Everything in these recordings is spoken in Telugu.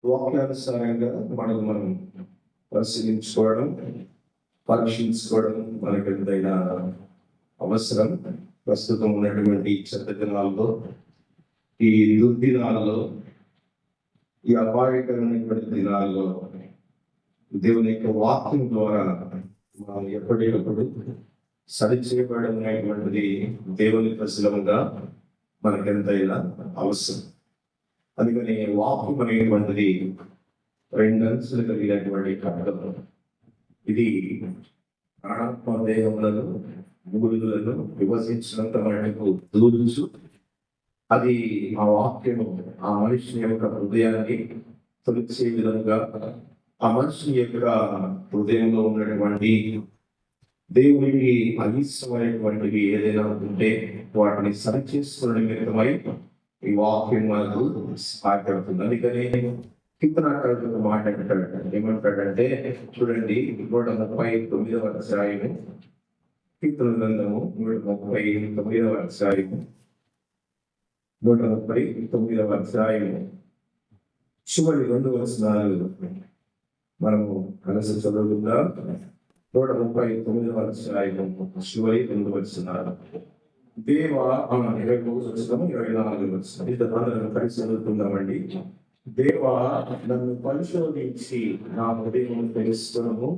వాక్యానుసారంగా మనం పరిశీలించుకోవడం, పరీక్షించుకోవడం మనకి ఎంతైనా అవసరం. ప్రస్తుతం ఉన్నటువంటి చెత్త దినాల్లో, ఈ దుర్దినాల్లో, ఈ అపాయకరమైనటువంటి దినాల్లో దేవుని యొక్క వాక్యం ద్వారా మనం ఎప్పటికప్పుడు సరిచేయబడినటువంటిది దేవుని ప్రజలముగా మనకెంతైనా అవసరం. అందుకని వాక్యం అనేటువంటిది రెండు అంచులు కలిగినటువంటి కట్టం. ఇది ప్రాణాత్మ దేహములను మూడులను విభజించినంత మటుకు దూరుచు, అది ఆ వాక్యము ఆ మనిషిని యొక్క హృదయాన్ని తొలిచే విధంగా, ఆ మనిషి యొక్క హృదయంలో ఉన్నటువంటి దేవునికి అయిష్టమైనటువంటివి ఏదైనా ఉంటే వాటిని సరిచేసుకునే నిమిత్తమై ఈ వాక్యం మనకు సహాయపడుతుంది. అందుకని కీర్తనకారుడు ఒక మాట అంటాడు. ఏమంటాడంటే, చూడండి 139వ అధ్యాయము, కీర్తన గ్రంథము 139వ అధ్యాయము, 139వ అధ్యాయము చివరి 2 వచనాలు మనము కలిసి చదువుకుందాం. 139వ అధ్యాయము చివరి 2 వచనాలు. దేవా 23 వచనము 24 వచనం. ఇది కలిసి చదువుకుందామండి. దేవా, నన్ను పరిశోధించి నా హృదయం తెలుసుకొనుము,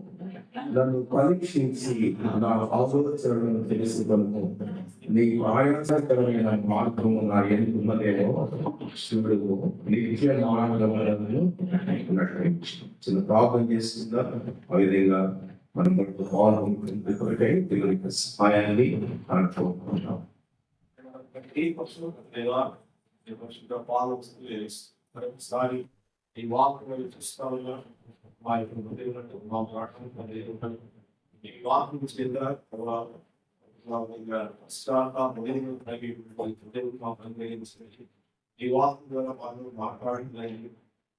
నన్ను పరీక్షించి నా ఆలోచనలను తెలుసుకొనుము. నీకు ఆయాసకరమైన మార్గము నా ఎందున్నదేమో చూడుము, నిత్య మార్గములను నడిపించు. చిన్న ప్రార్థన చేస్తుందా? ఆ విధంగా మనం కొరకై దేవునికి సహాయాన్ని అనుకుంటున్నాం. మరొకసారి ఈ వాక్యం చూస్తా ఉన్నా మా యొక్క హృదయంలో మా ప్రార్థన ఈ వాక్యం చేత ఈ వాక్యం ద్వారా వాళ్ళు మాట్లాడిన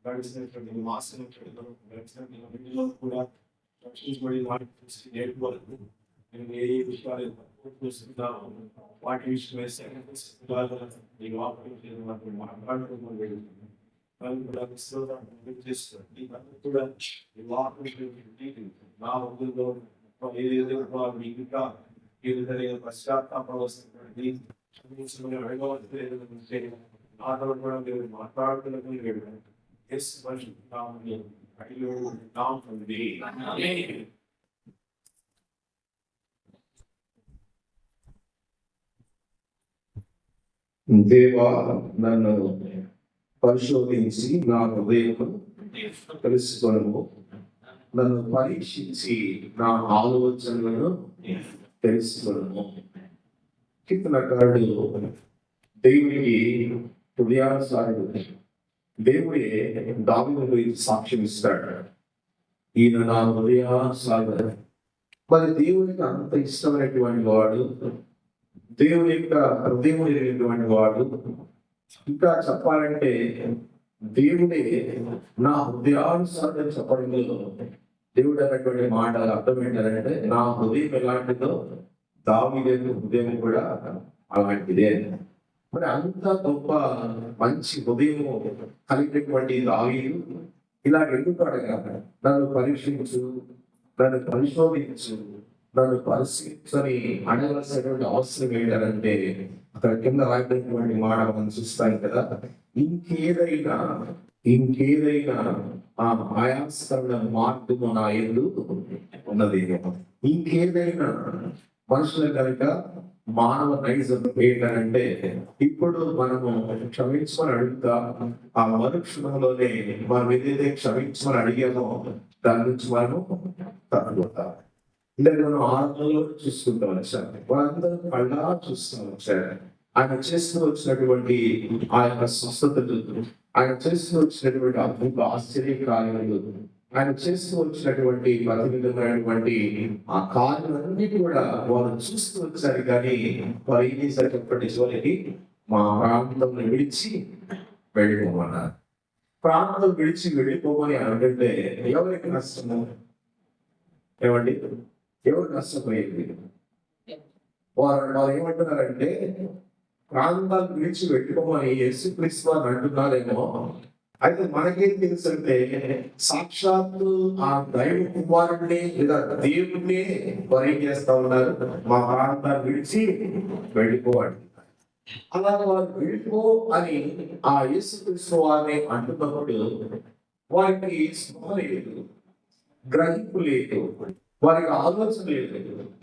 గడిచినటువంటి మాసం గడిచిన కూడా రక్షించబడి నేటి వరకు నేను ఏ విషయాలు చూస్తున్నాను వాటి విషయమే ఈ వాక్యం మాట్లాడుతున్నాను. పశ్చాత్తాప దేవా, నన్ను పరిశోధించి నా హృదయము తెలుసుకొనుము, నన్ను పరీక్షించి నా ఆలోచనలను తెలుసుకొనుము. కీర్తనకారుడు దేవునికి హృదయానుసారుడు. దేవుడే దావీదు గురించి సాక్ష్యం ఇస్తాడు, ఈయన నా హృదయానుసారుడు. మరి దేవునికి అంత ఇష్టమైనటువంటి వాడు, దేవుని యొక్క హృదయం లేనటువంటి వాడు, ఇంకా చెప్పాలంటే దేవుడే నా హృదయానుసారం చెప్పడంలో దేవుడు అన్నటువంటి మాటలు అర్థం ఏంటంటే, నా హృదయం ఎలాంటిదో దావీదు హృదయం కూడా అలాంటిదే. మరి అంత గొప్ప మంచి హృదయం కలిగినటువంటి దావీదు ఇలా ఎందుకు అడగాలి? నన్ను పరీక్షించు, నన్ను పరిశోధించు, నన్ను పరిశీలించని అడగవలసినటువంటి అవసరం ఏంటంటే, అక్కడ కింద రాయినటువంటి మాట మనం చూస్తాం కదా, ఇంకేదైనా ఆ ఆయాస్కరణ మార్గము నా యందు ఉన్నది. ఇంకేదైనా మనుషులు కనుక మానవ నైజం ఏంటంటే, ఇప్పుడు మనము క్షమించమని అడుగుతా, ఆ మరుక్షణంలోనే మనం ఏదైతే క్షమించమని అడిగామో దాని నుంచి మనము తగ్గుతాం. లేదా మనం ఆత్మలో చూసుకుంటాం వచ్చారు, వాళ్ళందరూ కళ్ళా చూస్తాం వచ్చారు. ఆయన చేస్తూ వచ్చినటువంటి ఆ యొక్క స్వస్థతలు, ఆయన చేస్తూ వచ్చినటువంటి అద్భుత ఆశ్చర్య కార్యాలు, ఆయన చేస్తూ వచ్చినటువంటి ప్రతి విధమైనటువంటి ఆ కార్యాలన్నిటి కూడా వాళ్ళు చూస్తూ వచ్చారు. కానీ వారు ఏం చేశారు చెప్పండి? చివరికి మా ప్రాంతం విడిచి వెళ్ళిపోమన్నారు. ప్రాంతం విడిచి వెళ్ళిపోమని అంటే ఎవరికి నష్టము? ఏమండి, ఎవరు నష్టపోయేది? వారు ఏమంటున్నారంటే, ప్రాంతాలు విడిచి వెళ్ళిపోమని యేసుక్రీస్తు వారు అంటున్నారేమో, అయితే మనకేం తెలుసు అంటే సాక్షాత్తు ఆ దైవ కుమారుడిని లేదా దేవుడిని వారు ఏం చేస్తా ఉన్నారు, మా ప్రాంతాన్ని విడిచి వెళ్ళిపోవాలి. అలా వారు వెళ్ళిపో అని ఆ యేసుక్రీస్తు వారిని అంటున్నప్పుడు వారికి స్పృహ లేదు, గ్రహింపు లేదు, వారికి ఆలోచన లేదు.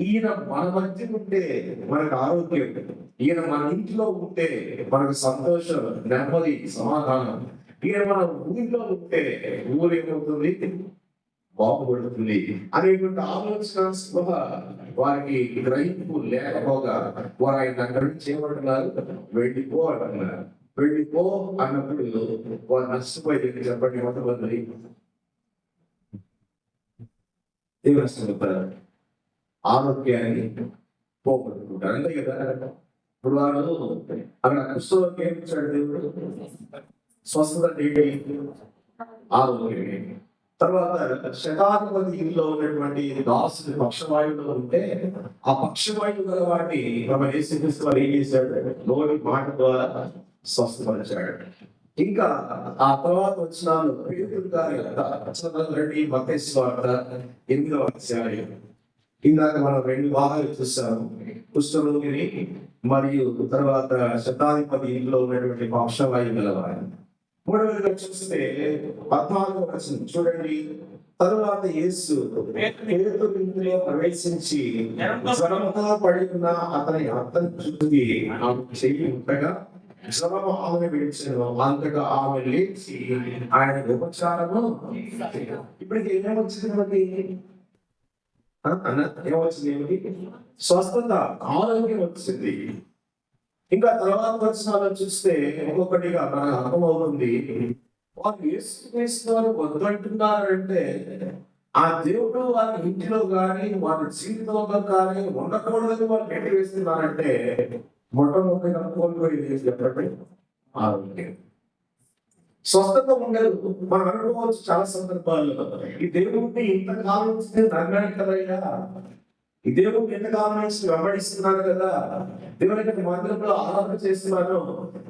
ఈయన మన మధ్య ఉంటే మనకు ఆరోగ్యం, ఈయన మన ఇంట్లో ఉంటే మనకు సంతోషం, నెమ్మది, సమాధానం. ఈయన మన ఊరిలో ఉంటే ఊరు ఏమవుతుంది, బాగుపడుతుంది అనేటువంటి ఆలోచన స్పృహ వారికి గ్రహింపు లేకపోగా వారు ఆయన అక్కడి నుంచి ఏమంటున్నారు, వెళ్ళిపో అంటున్నారు. వెళ్ళిపో అన్నప్పుడు వారు నష్టపోయి చెప్పండి, మొట్టమొదటి నష్టపోతారు, ఆరోగ్యాన్ని పోగొట్టుకుంటారు. అంతే కదా. ఇప్పుడు వారు అక్కడ కుష్ఠరోగి ఏం ఇచ్చాడు దేవుడు, స్వస్థత ఏంటి, ఆరోగ్యం. తర్వాత శతాధిపతి ఇంట్లో ఉన్నటువంటి దాసుని పక్షవాయువులో ఉంటే ఆ పక్షవాయువు గల వాడిని మన యేసుక్రీస్తు వారు ఏం చేశాడు, నోటి మాట ద్వారా స్వస్థపరిచాడు. ఇంకా ఆ తర్వాత వచ్చిన పేతురు గారి రెడ్డి మత్తయి సువార్త 8వ అధ్యాయం. ఇందాక మనం 2 భాగాలు చూసాము, కుష్ఠరోగిని మరియు తర్వాత శతాధిపతి ఇంట్లో ఉన్నటువంటి పక్షవాయువు గలవారు. 3వదిగా చూస్తే 14వ వచనం చూడండి. తరువాత యేసు పేతురు ఇంటిలో ప్రవేశించి జ్వరముతో పడి ఉన్న అతని అర్థం చూసి ఆమె చెయ్యి ఉండగా జ్వరము ఆమె విడిచెను. అంతగా ఆమె లేచి ఆయన ఉపచారము. ఇప్పటికి ఏమొచ్చింది మనకి, ఏమొచ్చింది, ఏమిటి, స్వస్థత, ఆరోగ్యం వచ్చింది. ఇంకా తర్వాత వచనాలను చూస్తే ఒక్కొక్కటిగా మనకు అర్థమవుతుంది. వారు యేసుక్రీస్తు వారు వద్దంటున్నారంటే ఆ దేవుడు వారి ఇంటిలో కానీ వారి జీవితంలో కానీ ఉండకూడదని వారు నెట్టి వేస్తున్నారంటే మొట్టమొదటిగా కోల్పోయేది చెప్పండి, ఆరోగ్యం. స్వస్థత ఉండదు. మనం అనుకోవచ్చు చాలా సందర్భాల్లో, ఈ దేవుడిని ఇంతకాలం నుంచి నమ్మాను కదయ్యా, ఈ దేవుడు ఎంతకాలం నుంచి వెంబడిస్తున్నాను కదా, దేవుని మందిరంలో ఆరాధన చేస్తున్నాను,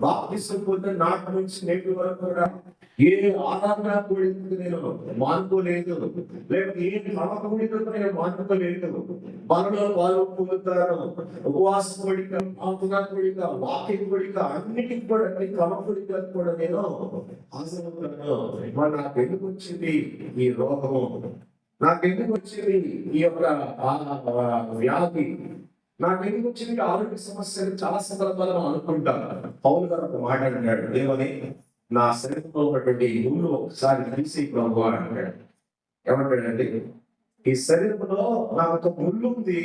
బాప్తిసం పొందిన నాటి నుంచి నేటి వరకు కూడా ఏ ఆరాధన కూడికకు నేను మానుకోలేదు, లేకపోతే ఏ క్రమ కూడికకు నేను మానుకోలేదు. మనలో వాళ్ళు పొందుతాను, ఉపవాస కూడిక, ప్రార్థన కూడిక, వాక్య కూడిక, అన్నిటికి కూడా అన్ని క్రమ కూడికలకు కూడా నేను హాజరవుతాను. మరి నాకు ఎందుకు వచ్చింది ఈ రోగము, నాకెందుకు వచ్చింది ఈ యొక్క వ్యాధి, నాకెందుకు వచ్చింది ఆరోగ్య సమస్యలు, చాలా సందర్భాలు అనుకుంటాను. పౌలు గారు ఒక మాట అంటాడు, దేవని నా శరీరంలో ఉన్నటువంటి ముళ్ళు ఒకసారి తీసి ప్రభు అంటాడు. ఏమంటాడంటే, ఈ శరీరంలో నాకు ఒక ముళ్ళు ఉంది,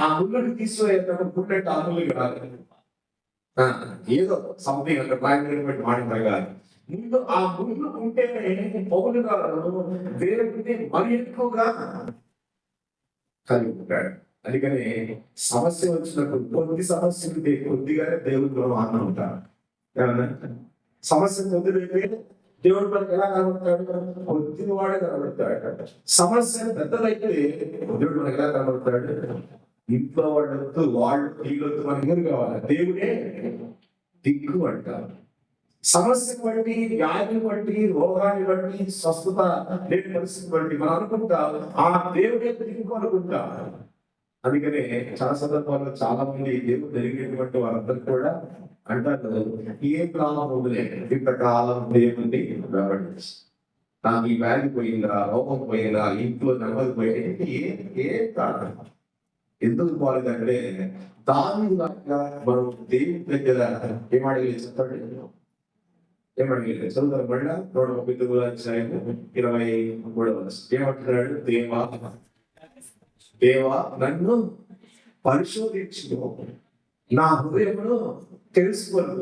ఆ ముళ్ళని తీసివేయడం ముళ్ళంటే ఆ ముళ్ళు కాదు, ఏదో సంథింగ్ అక్కడ ప్రాయంగా మాట కాదు. ముందు ఆ ముళ్ళు ఉంటేనే పౌలు గారు దేవుడిని మరి ఎక్కువగా కలిగి ఉంటాడు. అందుకని సమస్య వచ్చినప్పుడు కొద్ది సమస్య ఉంటే కొద్దిగానే దేవుడిలో ఆనందం ఉంటారు. సమస్య కొద్దిదైతే దేవుడి మనకు ఎలా కనబడతాడు, కొద్ది వాడే కనబడతాడు. సమస్య పెద్దదైతే దేవుడు మనకు ఎలా కనబడతాడు, ఇంట్లో వాళ్ళొద్దు, వాళ్ళు వీళ్ళొద్దు, మనకి ఎవరు కావాలి, దేవుడే దిక్కు అంటారు. సమస్యను బట్టి, వ్యాధిని బట్టి, రోగాన్ని బట్టి, స్వస్థత లేని పరిస్థితి బట్టి మనం అనుకుంటా ఆ దేవుడే దిక్కు అనుకుంటా. అందుకనే చాలా సందర్భాల్లో చాలా మంది దేవుడు జరిగేటువంటి వారందరూ కూడా అంటారు, ఏం కాలం ఉందిలే, ఇంతకాలం దేవుడిని వెంబడించి నాకు ఈ వ్యాధి పోయిందా, రోగం పోయిందా, ఇంట్లో నెమ్మది పోయింది, ఏం కాదు. ఎందుకు పోలేదంటే దాని మనం దేవుడి దగ్గర ఏమడగలేదు చెప్పండి, ఏమడగలేదు. చదువుతారు మళ్ళా 139వ అధ్యాయం 23వ వచనం ఏమంటున్నాడు, దేవా నన్ను పరిశోధించు, నా హృదయమును తెలుసుకోను.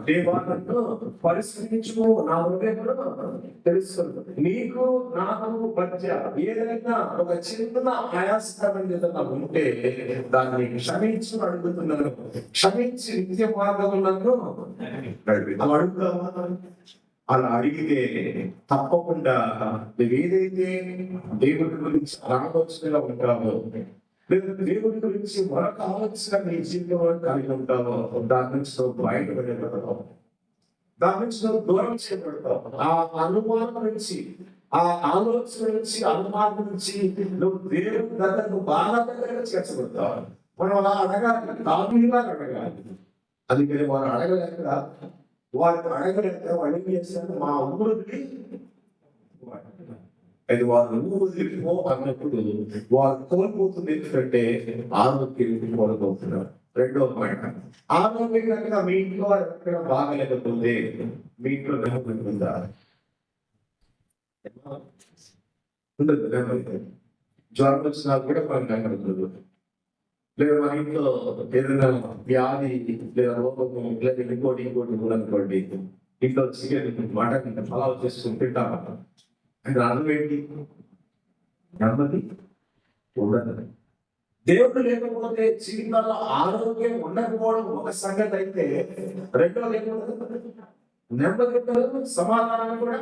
దేవా నన్ను పరిశీలించు, నా హృదయమును తెలుసుకోను. నీకు నాకు మధ్య ఏదైనా ఒక చిన్న ఆయాసకరమైన ఏదైనా ఉంటే దాన్ని క్షమించు అడుగుతున్నాను, క్షమించి నిత్య మార్గములను అడుగుతావా? అలా అడిగితే తప్పకుండా నువ్వేదైతే దేవుడి గురించి ఆలోచనగా ఉంటావో, లేదా దేవుడి గురించి మరొక ఆలోచన నీ జీవితంలో కలిగి ఉంటావో దాని నుంచి బయటపడేవాడు. దాని నుంచి నువ్వు దూరం చేయబడతావు. ఆ అనుమానం నుంచి, ఆ ఆలోచన నుంచి, అనుమానం నుంచి నువ్వు దేవుని దగ్గరకు బాగా దగ్గరగా చేర్చబడతావు. మనం అలా అడగాలి, దావీదులా అడగాలి. అందుకని వారు అడగలేక, వారు అడగలేక వాళ్ళు ఏం చేశారు, మా ఊరికి అది వారు వదిలిపో అన్నప్పుడు వారు కోల్పోతుంది ఏంటంటే ఆరోగ్యం కోల్పోతున్నారు. రెండో పాయింట్, ఆరోగ్యం కనుక మీ ఇంట్లో ఎక్కడ బాగలేకపోతే మీ ఇంట్లో నెమ్మది ఉందా? ఉండదు. నెమ్మది జ్వరం వచ్చినా కూడా మనకు నెమ్మది, లేదా మన ఇంట్లో ఏదైనా వ్యాధి లేదా రోగము లేదా ఇంకోటి ఉందనుకోండి, ఇంట్లో చికెన్ మటన్ పలావ్ చేసుకుని తింటామా, అంటే అర్థం ఏంటి? నెమ్మది ఉండదు. దేవుడు లేకపోతే జీవితంలో ఆరోగ్యం ఉండకపోవడం ఒక సంగతి అయితే, రెండోది ఏముండదు, నెమ్మది ఉండదు, సమాధానం కూడా.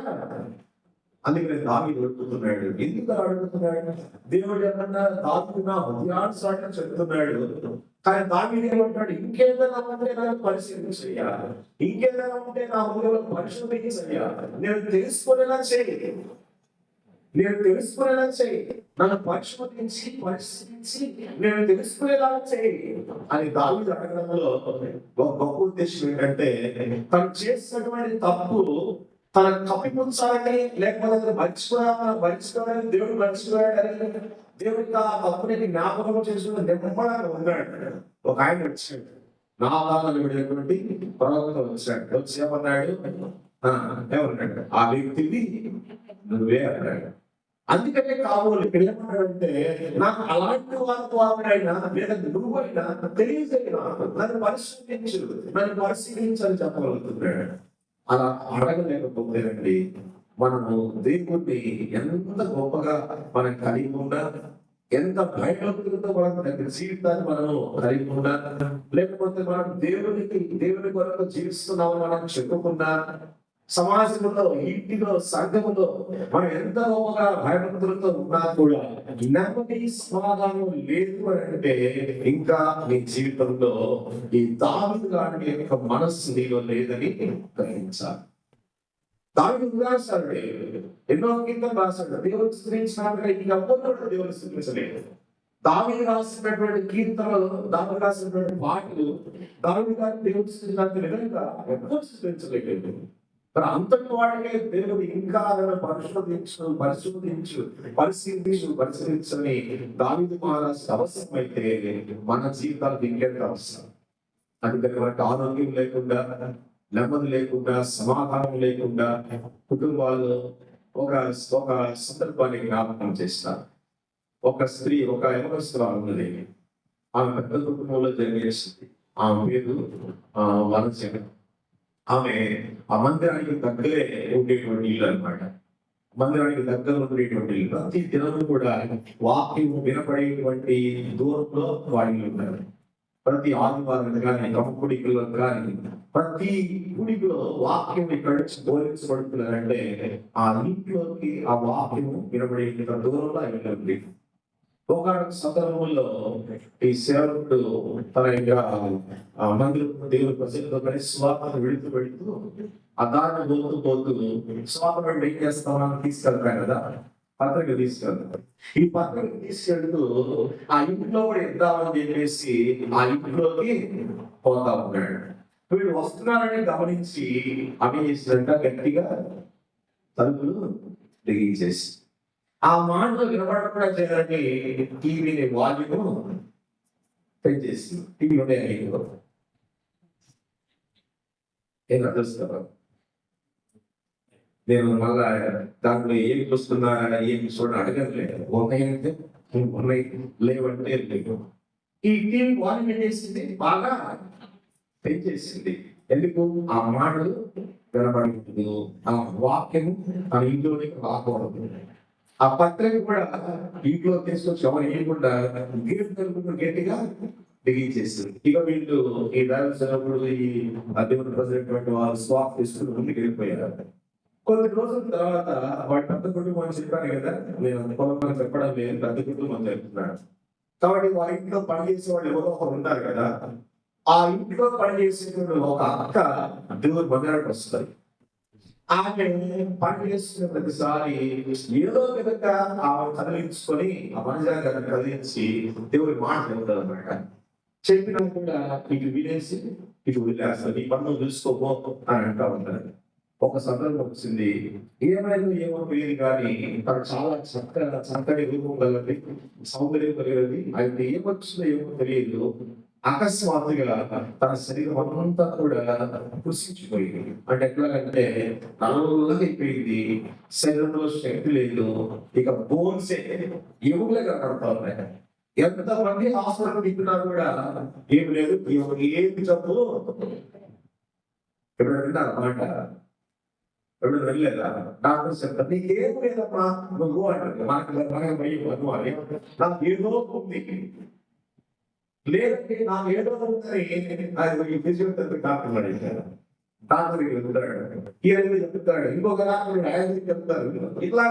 అందుకని దావీదు అడుగుతున్నాడు. ఎందుకు అడుగుతున్నాడు? దేవుడు ఏమన్నా దావీదు నా హృదయానుసారం చెప్తున్నాడు. కానీ దావీదు ఏమంటాడు, ఇంకేదైనా ఉంటే నాకు పరిశీలించయ్యా, ఇంకేదైనా ఉంటే నా హృదయంలో పరిశోధించయ్యా, నేను తెలుసుకునేలా చేయి, నేను తెలుసుకునేలా చేయి, నన్ను పరిశోధించి పరిశీలించి నేను తెలుసుకునేలా చేయి అని దావీదు అడగడంలో ఒక గొప్ప ఉద్దేశం ఏంటంటే, తను చేసినటువంటి తప్పు తన కప్పిపుచ్చాలని, లేకపోతే మర్చిపోయాలని, దేవుడు మర్చిపోయాడని, దేవుడికి ఆ తప్పుని జ్ఞాపకం చేసుకుని నిమ్మడంగా ఉన్నాడు. ఒక ఆయన వచ్చాడు, నాదాలను విడినటువంటి ప్రవక్త వచ్చాడు. వచ్చి ఏమన్నాడు, ఏమన్నాడు, ఆ వ్యక్తిని నువ్వే అన్నాడు. అందుకనే కాబోలు ఇక్కడ ఏమన్నాడంటే, నాకు అలాంటి వారితో అయినా లేదా నువ్వైనా తెలియజేయనా, నన్ను పరిశీలించు, నన్ను పరిశీలించని చెప్పగలుగుతున్నాడు. అలా అడగలేకపోతేనండి మనము దేవుణ్ణి ఎంత గొప్పగా మనం కలిగి ఉన్నా, ఎంత భయభక్తులతో మనం దగ్గర జీవితాన్ని మనము కలిగి ఉన్నా, లేకపోతే మనం దేవుని కొరకు జీవిస్తున్నామని మనం చెప్పుకున్నా, సమాజంలో, ఇంటిలో, సంఘములో మనం ఎంత గొప్పగా భయభక్తులతో ఉన్నా కూడా నెమ్మది సమాధానం లేదు అని అంటే, ఇంకా నీ జీవితంలో ఈ దావీదు లాంటి యొక్క మనస్సు నీలో లేదని గ్రహించాలి. దావీదు రాశాడు, ఎన్నో కీర్తనలు రాశాడు, దేవుడికి స్తుతించినాక ఇంకెవ్వరు కూడా దేవుడిని స్తుతించలేదు. దావీదు రాసినటువంటి కీర్తనలు, దావీదు రాసినటువంటి పాటలు, దావీదు గారిని దేవుడికి స్తుతించినంత విధంగా ఎవ్వరు స్తుతించలేదు. మరి అంతటి వాడికే దేవుడు ఇంకా పరిశీలించని దావీదు మహారాజు అవసరం అయితే మన జీవితాలకు ఇంకెంత అవసరం. అందుకని మనకు ఆరోగ్యం లేకుండా, నెమ్మది లేకుండా, సమాధానం లేకుండా కుటుంబాల్లో ఒక సందర్భాన్ని జ్ఞాపకం చేస్తారు. ఒక స్త్రీ, ఒక యవనస్తురాలు ఉన్నది. ఆమె పెద్ద కుటుంబంలో జన్మించింది. ఆమె పేరు వనజ. ఆమె ఆ మందిరానికి దగ్గరే ఉండేటువంటి ఇల్లు అనమాట. మందిరానికి దగ్గర ఉండేటువంటి ఇల్లు. ప్రతి దినము కూడా వాక్యం వినపడేటువంటి దూరంలో వాళ్ళు ఉన్నారు. ప్రతి ఆదివారం కానీ, కమ్ముడిలో కానీ, ప్రతి గుడిలో వాక్యం ఇక్కడ నుంచి బోధించబడుతున్నారంటే ఆ ఇంట్లోకి ఆ వాక్యం వినపడే దూరంలో ఆయన ఉంది. ఒక సందర్భంలో ఈ సేవకుడు తన యొక్క మందిరం దేవుడి ప్రజలతో కలిసి స్వార్థను వెళుతూ ఆ దారిని పోతూ స్వార్థ ఏం చేస్తామని తీసుకెళ్తారు కదా, పత్రిక తీసుకెళ్తారు. ఈ పత్రిక తీసుకెళ్తూ ఆ ఇంట్లో కూడా ఇద్దామని చెప్పేసి ఆ ఇంట్లోకి పోతా ఉన్నాడు. వీళ్ళు వస్తున్నారని గమనించి అవి చేసినట్ట గట్టిగా తలుపులు బిగించేసి, ఆ మాటలు వినపడకుండా చేయాలని టీవీని వాల్యూమ్ పెంచేసి, టీవీ ఉండే ఏం అర్థిస్తారు. నేను మళ్ళా దాంట్లో ఏమి చూస్తున్నా ఏమి చూడ అడగలేదు. ఉన్నాయంటే ఉన్నాయి, లేవంటే లేవు. ఈ టీవీ వాల్యూమ్ పెట్టేసింది, బాగా పెంచేసింది. ఎందుకు? ఆ మాటలు వినపడకూడదు, ఆ వాక్యం ఆ ఇంట్లోనికి రాకూడదు. ఆ పత్రిక కూడా ఇంట్లో తీసుకొచ్చి ఎవరు వేయకుండా గేట్ తలుపులు గట్టిగా బిగించేస్తుంది. ఇక వీళ్ళు ఈ దైవసేవకుడు, ఈ దేవుని ప్రజలటువంటి వారు స్వాప్ తీసుకుని ముందుకు వెళ్ళిపోయారు. కొన్ని రోజుల తర్వాత వాడి పెద్ద కుటుంబం చెప్పాను కదా, నేను పొలం చెప్పడం లేదు, పెద్ద కుటుంబం చెప్తున్నాడు. కాబట్టి వారి ఇంట్లో పనిచేసే వాళ్ళు ఎవరో ఒకరు ఉంటారు కదా, ఆ ఇంట్లో పనిచేసేటువంటి ఒక అక్క దేవుని మందిరానికి వస్తుంది. ఆమె పని చేస్తున్న ప్రతిసారి ఏదో విధంగా ఆమె కదిలించుకొని ఆ మందిరాన్ని కదిలించి దేవుని మాట చెబుతారు అనమాట. చెప్పినా కూడా ఇటు వినేసి ఇటు వదిలేస్తారు, ఈ పనులు చూసుకోపో అని అంటా ఉంటారు. ఒక సందర్భం వచ్చింది, ఏమైనా ఏమో తెలియదు కానీ తను చాలా చక్కటి రూపం కలది, సౌందర్యం కలిగేది. అయితే ఏమొచ్చిందో ఏమో తెలియదు, అకస్మాత్తుగా తన శరీరం అంతా కూడా కృషించిపోయింది. అంటే ఎట్లాగంటే నల్లగా అయిపోయింది, శరీరంలో శక్తి లేదు, ఇక బోన్సే ఎముకలుగా కనపడతా ఉన్నాయి. ఎంతమంది హాస్పిటల్ తిప్పినా కూడా ఏం లేదు, ఏది జబ్బు ఎప్పుడు అన్నమాట. ఎప్పుడు వెళ్ళలేదా? డాక్టర్ చెప్తారు నీకేం లేదమ్మా నువ్వు అంటారు. మనకి భయం అనుకోవాలి, నాకు ఏదో ఉంది లేదంటే నాకు ఏదో ఉందని అది ఫిజియోథెరపీ డాక్టర్ అడిగారు. డాక్టర్ చెప్తాడు, ఈయన చెప్తాడు, ఇంకొక డాక్టర్ ఆయన చెప్తారు. ఇట్లా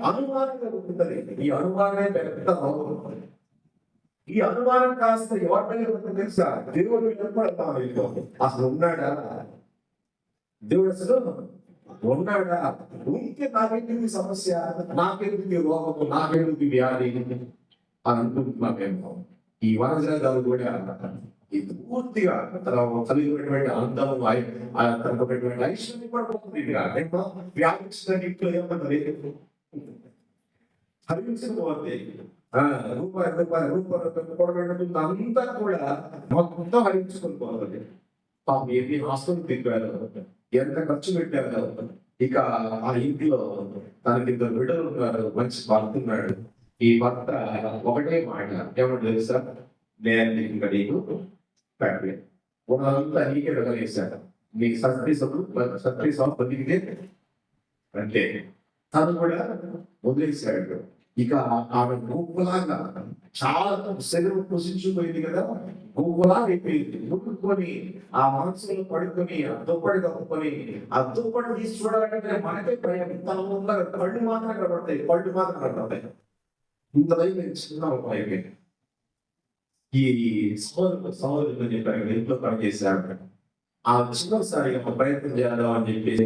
అనుమానంగా ఉంటుంది. ఈ అనుమానమే పెద్ద రోగం. ఈ అనుమానం కాస్త ఎవరి తెలుసా? దేవుడు ఏర్పడతాను. అసలు ఉన్నాడా దేవుడు? అసలు ఉన్నాడా? ఉంటే నాకెందుకు సమస్య, నాకెందుకు రోగము, నాకెందుకు వ్యాధి అని అనుకుంటున్నామేమో. ఈ వనజాగాలు కూడా ఇది పూర్తిగా కలిగినటువంటి అందము, తనకున్నటువంటి ఐశ్వర్యం కూడా పోతుంది. వ్యాపించిన ఇంట్లో ఏమన్నది హరించిపోతే రూపాయలు అంతా కూడా మొత్తం హరించుకొని పోతుంది. పాపం ఎన్ని హాస్పిటల్ తిప్పారు, ఎంత ఖర్చు పెట్టారు. ఇక ఆ ఇంట్లో తనకి 2 బిడ్డలు ఉన్నారు, మంచి భర్త ఉన్నాడు. ఈ భర్త ఒకటే మాట ఏమంటే తెలుసా? నేను ఇంకా నీకు పెట్టలేదు, ఉన్నదంతా నీకే వెళ్ళలేసాడు, నీ సత్రీ బతికితే అంటే తను కూడా వదిలేశాడు. ఇక ఆమె గువ్వలాగా చాలా శరీరం కృషించిపోయింది కదా, గువ్వలాగా అయిపోయింది. ముట్టుకొని ఆ మనసులో పడుకొని ఆ దుప్పటి కప్పుకొని ఆ దుప్పటి తీసి చూడాలంటే మనకే భయం. తన ముందు కళ్ళు మాత్రం కనబడతాయి. ఇంత చిన్న అయిపోయింది. ఈ సహోదరులు చెప్పారు, ఇంట్లో పనిచేశాడు. ఆ చిన్నసారి ప్రయత్నం చేద్దాం అని చెప్పేసి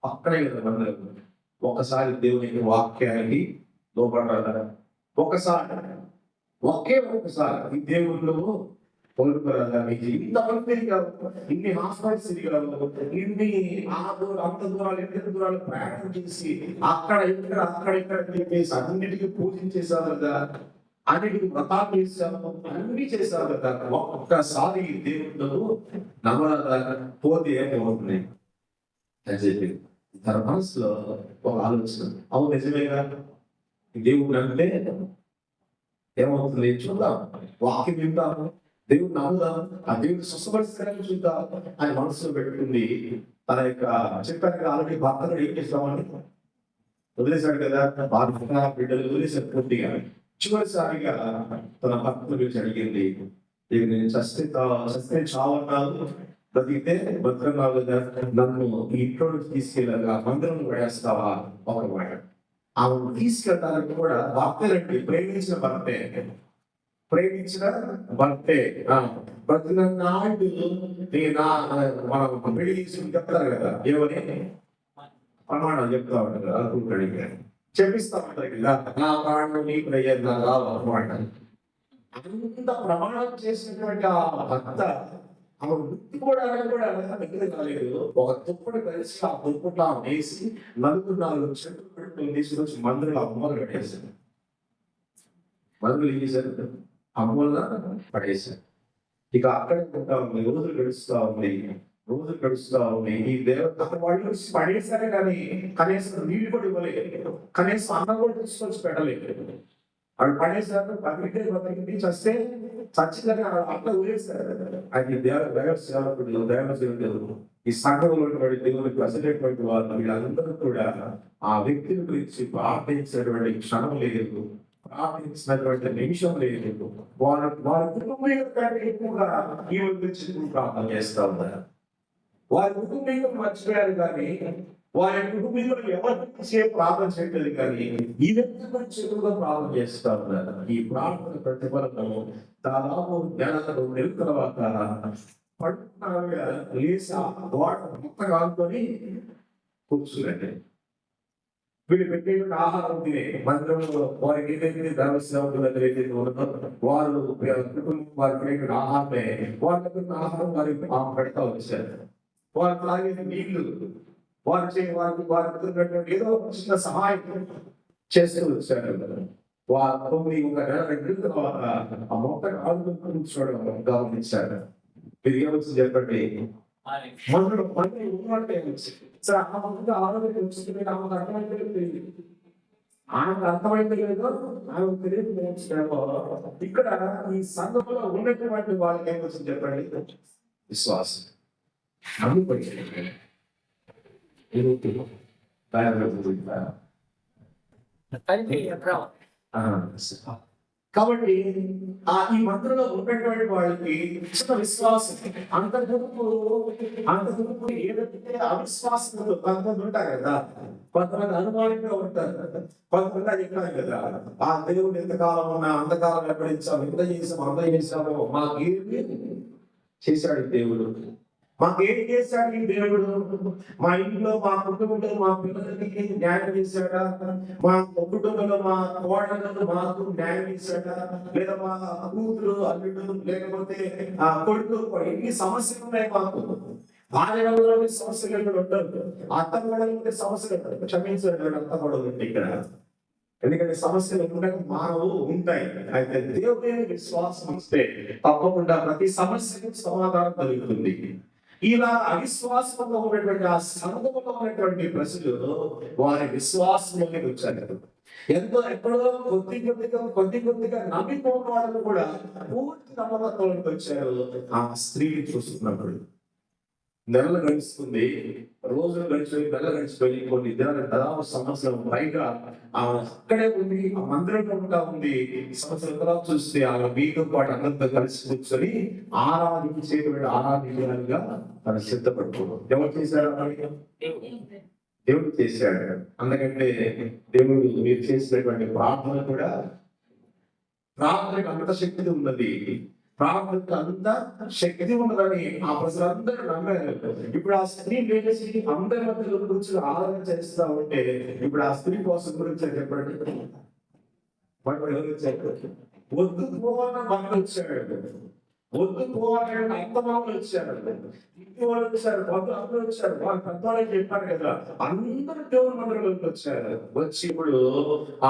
పక్కనే కదా ఒకసారి దేవునికి వాక్యానికి లోపడరా, ఒక్కసారి ఈ దేవుళ్ళు పొందుకోరాదా? మీకు ఇంతమంది తిరిగావు, ఇన్ని హాస్పిటల్స్ తిరిగావు, ఇన్ని అంత దూరాలు ఎంత దూరాలు ప్రయాణం చేసి అక్కడ ఇక్కడ చెప్పేసి అన్నిటికీ పూజించేసావు కదా, అన్నిటికీ వ్రతాలు చేశావు, అన్ని చేశావు కదా. ఒక్కసారి దేవుళ్ళు నమ్మరాదా? పోతే ఏమవుతుంది అని చెప్పి తన మనసులో ఒక ఆలోచన, అవును నిజమేగా దేవుడు అంటే ఏమవుతుంది చూద్దాం, వాక్యం విందాము, దేవుడు నమ్ముదాం, ఆ దేవుడు స్వస్థపరిస్తారని చూద్దాం అని మనసులో పెట్టుకుంది. తన యొక్క చెప్పాక ఆల్రెడీ భర్తను ఏం చేస్తామని వదిలేశాడు కదా, భార్య బిడ్డలు వదిలేశాడు పూర్తిగా. చివరిసారిగా తన భర్తను పిలిచి అడిగింది, నేను చస్తే చావన్నాను, బ్రతికితే బతుకన్నావు కదా, నన్ను ఇంట్లో తీసుకెళ్ళగా మందిరం పడేస్తావా? ఒక మాట. ఆమెను తీసుకెళ్ళడానికి కూడా భర్తలండి, ప్రేమించిన భర్తే ప్రతి నాడు మనం పెళ్లి తీసుకుని చెప్తారు కదా, ఏమని ప్రమాణాలు చెప్తా ఉంటారు కదా, అనుకుంటాడు చెప్పిస్తా ఉంటారు కదా, నా ప్రాణం నీకు అయ్యేది నా రామాట. అంత ప్రమాణం చేసినటువంటి ఆ భర్త ఆమె ముట్టుకోవడానికి కూడా దగ్గర కాలేదు. ఒక దుప్పటి కలిసి ఆ దుప్పట వేసి 4 చెట్లు పెట్టుకుని తీసుకొచ్చి మందులు అమ్మలు కట్టేశారు. మందులు ఏం చేశారు? అమ్మల పడేశారు. ఇక అక్కడే ఉంటా ఉంది, రోజులు గడుస్తా ఉన్నాయి. ఈ దేవత వాళ్ళు పడేశారే కానీ కనీసం నీళ్ళు కూడా ఇవ్వలేదు, కనీసం అన్నం కూడా తీసుకొచ్చి పెట్టలేదు. వాళ్ళు పడేశారు, బతికింది, చస్తే చచ్చిదని అట్లా ఊరేశారు. అది దేవసేవకుడు ఈ సంఘంలో దేవునికి ప్రజలైనటువంటి వాళ్ళు వీళ్ళందరూ కూడా ఆ వ్యక్తిని గురించి ప్రార్థించినటువంటి క్షణం లేదు, ప్రార్థించినటువంటి నిమిషం లేదు. వారి కుటుంబీకుల కంటే ఎక్కువగా ఈ గురించి ప్రార్థన చేస్తా ఉన్నారు. వారి కుటుంబీకులు మర్చిపోయారు కానీ వారి కుటుంబీకులు ఎవరి గురించి ప్రార్థన చేయలేదు కానీ ఈ వ్యక్తి గురించి ఎక్కువగా ప్రార్థన చేస్తా ఉన్నారు. ఈ ప్రార్థన ప్రతిఫలము దాదాపు నెలలు నెల తర్వాత పడుకున్నాగా లేసి ఆ గోడ మొత్తం కానుకొని కూర్చున్నాడు. వీళ్ళు పెట్టే ఆహారం తినే మందిరంలో వారికి ఏదైతే దేవసేవకుల దగ్గర ఏదైతే ఉన్నదో వారు కుటుంబం వారికి పెట్టిన ఆహారమే వారి దగ్గర ఆహారం వారికి పెడతా వచ్చారు. వారు తాగే నీళ్లు వారికి ఏదో చిన్న సహాయం చేస్తూ వచ్చారు. వారు 9 నెలల తర్వాత ఆ మొత్తం ఆలోచన కూర్చోవడం గమనించారు. మీరు ఏమొచ్చి చెప్పండి, మనలో మళ్ళీ ఉన్నట్టే సార్ ఆ మొత్తం ఆరోగ్యం వస్తుంది. ఆమెకు అర్థమైంది లేదో ఆమెకు తెలియదు. ఇక్కడ ఈ సంఘంలో ఉన్నటువంటి వాళ్ళకి ఏమొచ్చింది చెప్పండి, విశ్వాసం. నమ్ముకొని కాబట్టి ఈ మంత్రంలో ఉన్నటువంటి వాళ్ళకి చిన్న విశ్వాసం. అంతకుముందు ఏదైతే అవిశ్వాసంలో కొంతమంది ఉంటారు కదా, కొంతమంది అనుమానంగా ఉంటారు. కొంతమంది అది చెప్పారు కదా, ఆ దేవుడు ఎంతకాలం ఉన్నా అంతకాలం వెంబడించాము, ఎంత చేసాము అంత చేసాము, మాకేమి చేశాడు దేవుడు, మాకేం చేశాడు ఈ దేవుడు, మా ఇంట్లో మా కుటుంబంలో మా పిల్లలకి న్యాయం చేశాడా, మా కుటుంబంలో మా కోడళ్ళకు మాకు న్యాయం చేశాడా, లేదా మా కూతురు అల్లుడు లేకపోతే ఆ కొడుకు, ఎన్ని సమస్యలు ఉన్నాయి మాకు. భార్యలో సమస్యలు ఉంటారు, అత్త కోడలు సమస్యలు ఉంటారు. క్షమించాడు అత్త కోడలు ఉంటే ఇక్కడ, ఎందుకంటే సమస్యలు ఉండక మానవు ఉంటాయి. అయితే దేవుని విశ్వాసం వస్తే తప్పకుండా ప్రతి సమస్యకు సమాధానం కలుగుతుంది. ఇలా అవిశ్వాసంలో ఉన్నటువంటి ఆ సంఘంలో ఉన్నటువంటి ప్రజలు వారి విశ్వాసంలోకి వచ్చారు. ఎక్కడో కొద్దిగా నమ్మిపోయిన వాళ్ళు కూడా పూర్తి నమ్మకంలోకి వచ్చారు. ఆ స్త్రీని చూస్తున్నప్పుడు నెలలు గడుస్తుంది, రోజులు గడిచిపోయి నెలలు గడిచిపోయి కొన్ని దినాలు దాదాపు సంవత్సరం పైగా అక్కడే ఉంది, ఆ మందిరంలో ఉంటా ఉంది. సంవత్సరం తర్వాత చూస్తే ఆమె మీతో పాటు అందరితో కలిసి కూర్చొని ఆరాధించడానికి తను సిద్ధపడుకోవడం. ఎవరు చేశాడు? దేవుడు చేశాడు. అందుకంటే దేవుడు మీరు చేసినటువంటి ప్రార్థన కూడా, ప్రార్థనకు అంత శక్తి ఉన్నది, ప్రార్థనకు అంత శక్తి ఉన్నదని ఆ ప్రజలందరూ నమ్మారు. ఇప్పుడు ఆ స్త్రీ లేచి అందరి మధ్యలో కూర్చొని ఆరాధన చేస్తా ఉంటే ఇప్పుడు ఆ స్త్రీ కోసం గురించి చెప్పండి. వద్దు పోవాలని భక్తులు వచ్చాడు, వద్దు పోవాలని అత్తమామలు వచ్చారు, ఇంటి వాళ్ళు వచ్చారు, బంధువులు అందరూ వచ్చారు. వాళ్ళు పెద్దవాళ్ళకి చెప్పారు కదా, అందరూ దేవుని మందిరంలోకి వచ్చారు. వచ్చి ఇప్పుడు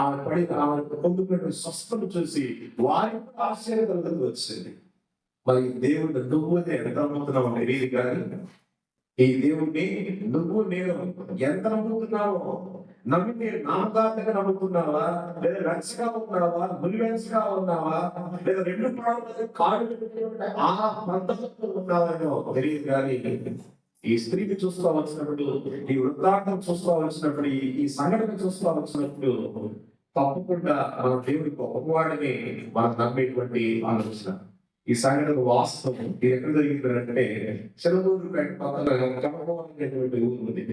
ఆమె పొందుకున్న స్వస్థను చూసి వారికి ఆశ్చర్యం కలుగుతూ వచ్చింది. మరి దేవుడు నువ్వునే ఎంత నమ్ముతున్నావు తెలియదు కానీ ఈ దేవుణ్ణి నువ్వు నేను ఎంత నమ్ముతున్నావో, నమ్మితే నామకార్థంగా నమ్ముతున్నావా, లేదా రక్షగా ఉన్నావా, మునివేసగా ఉన్నావా, లేదా రెండు ప్రాణులు కాళ్ళు ఆ మంత్రంలో ఉన్నావో తెలియదు కానీ ఈ స్త్రీని చూసుకోవాల్సినప్పుడు, ఈ వృత్తాంతం చూసుకోవాల్సినప్పుడు, ఈ సంఘటన చూసుకోవాల్సినప్పుడు తప్పకుండా మన దేవుడి గొప్పవాడిని మనం నమ్మేటువంటి ఆలోచన. ఈ సంఘటన వాస్తవం. ఇది ఎక్కడ జరిగిందంటే చెలమూరు పక్కన గణపవరం అనేటువంటి ఊరు ఉంది.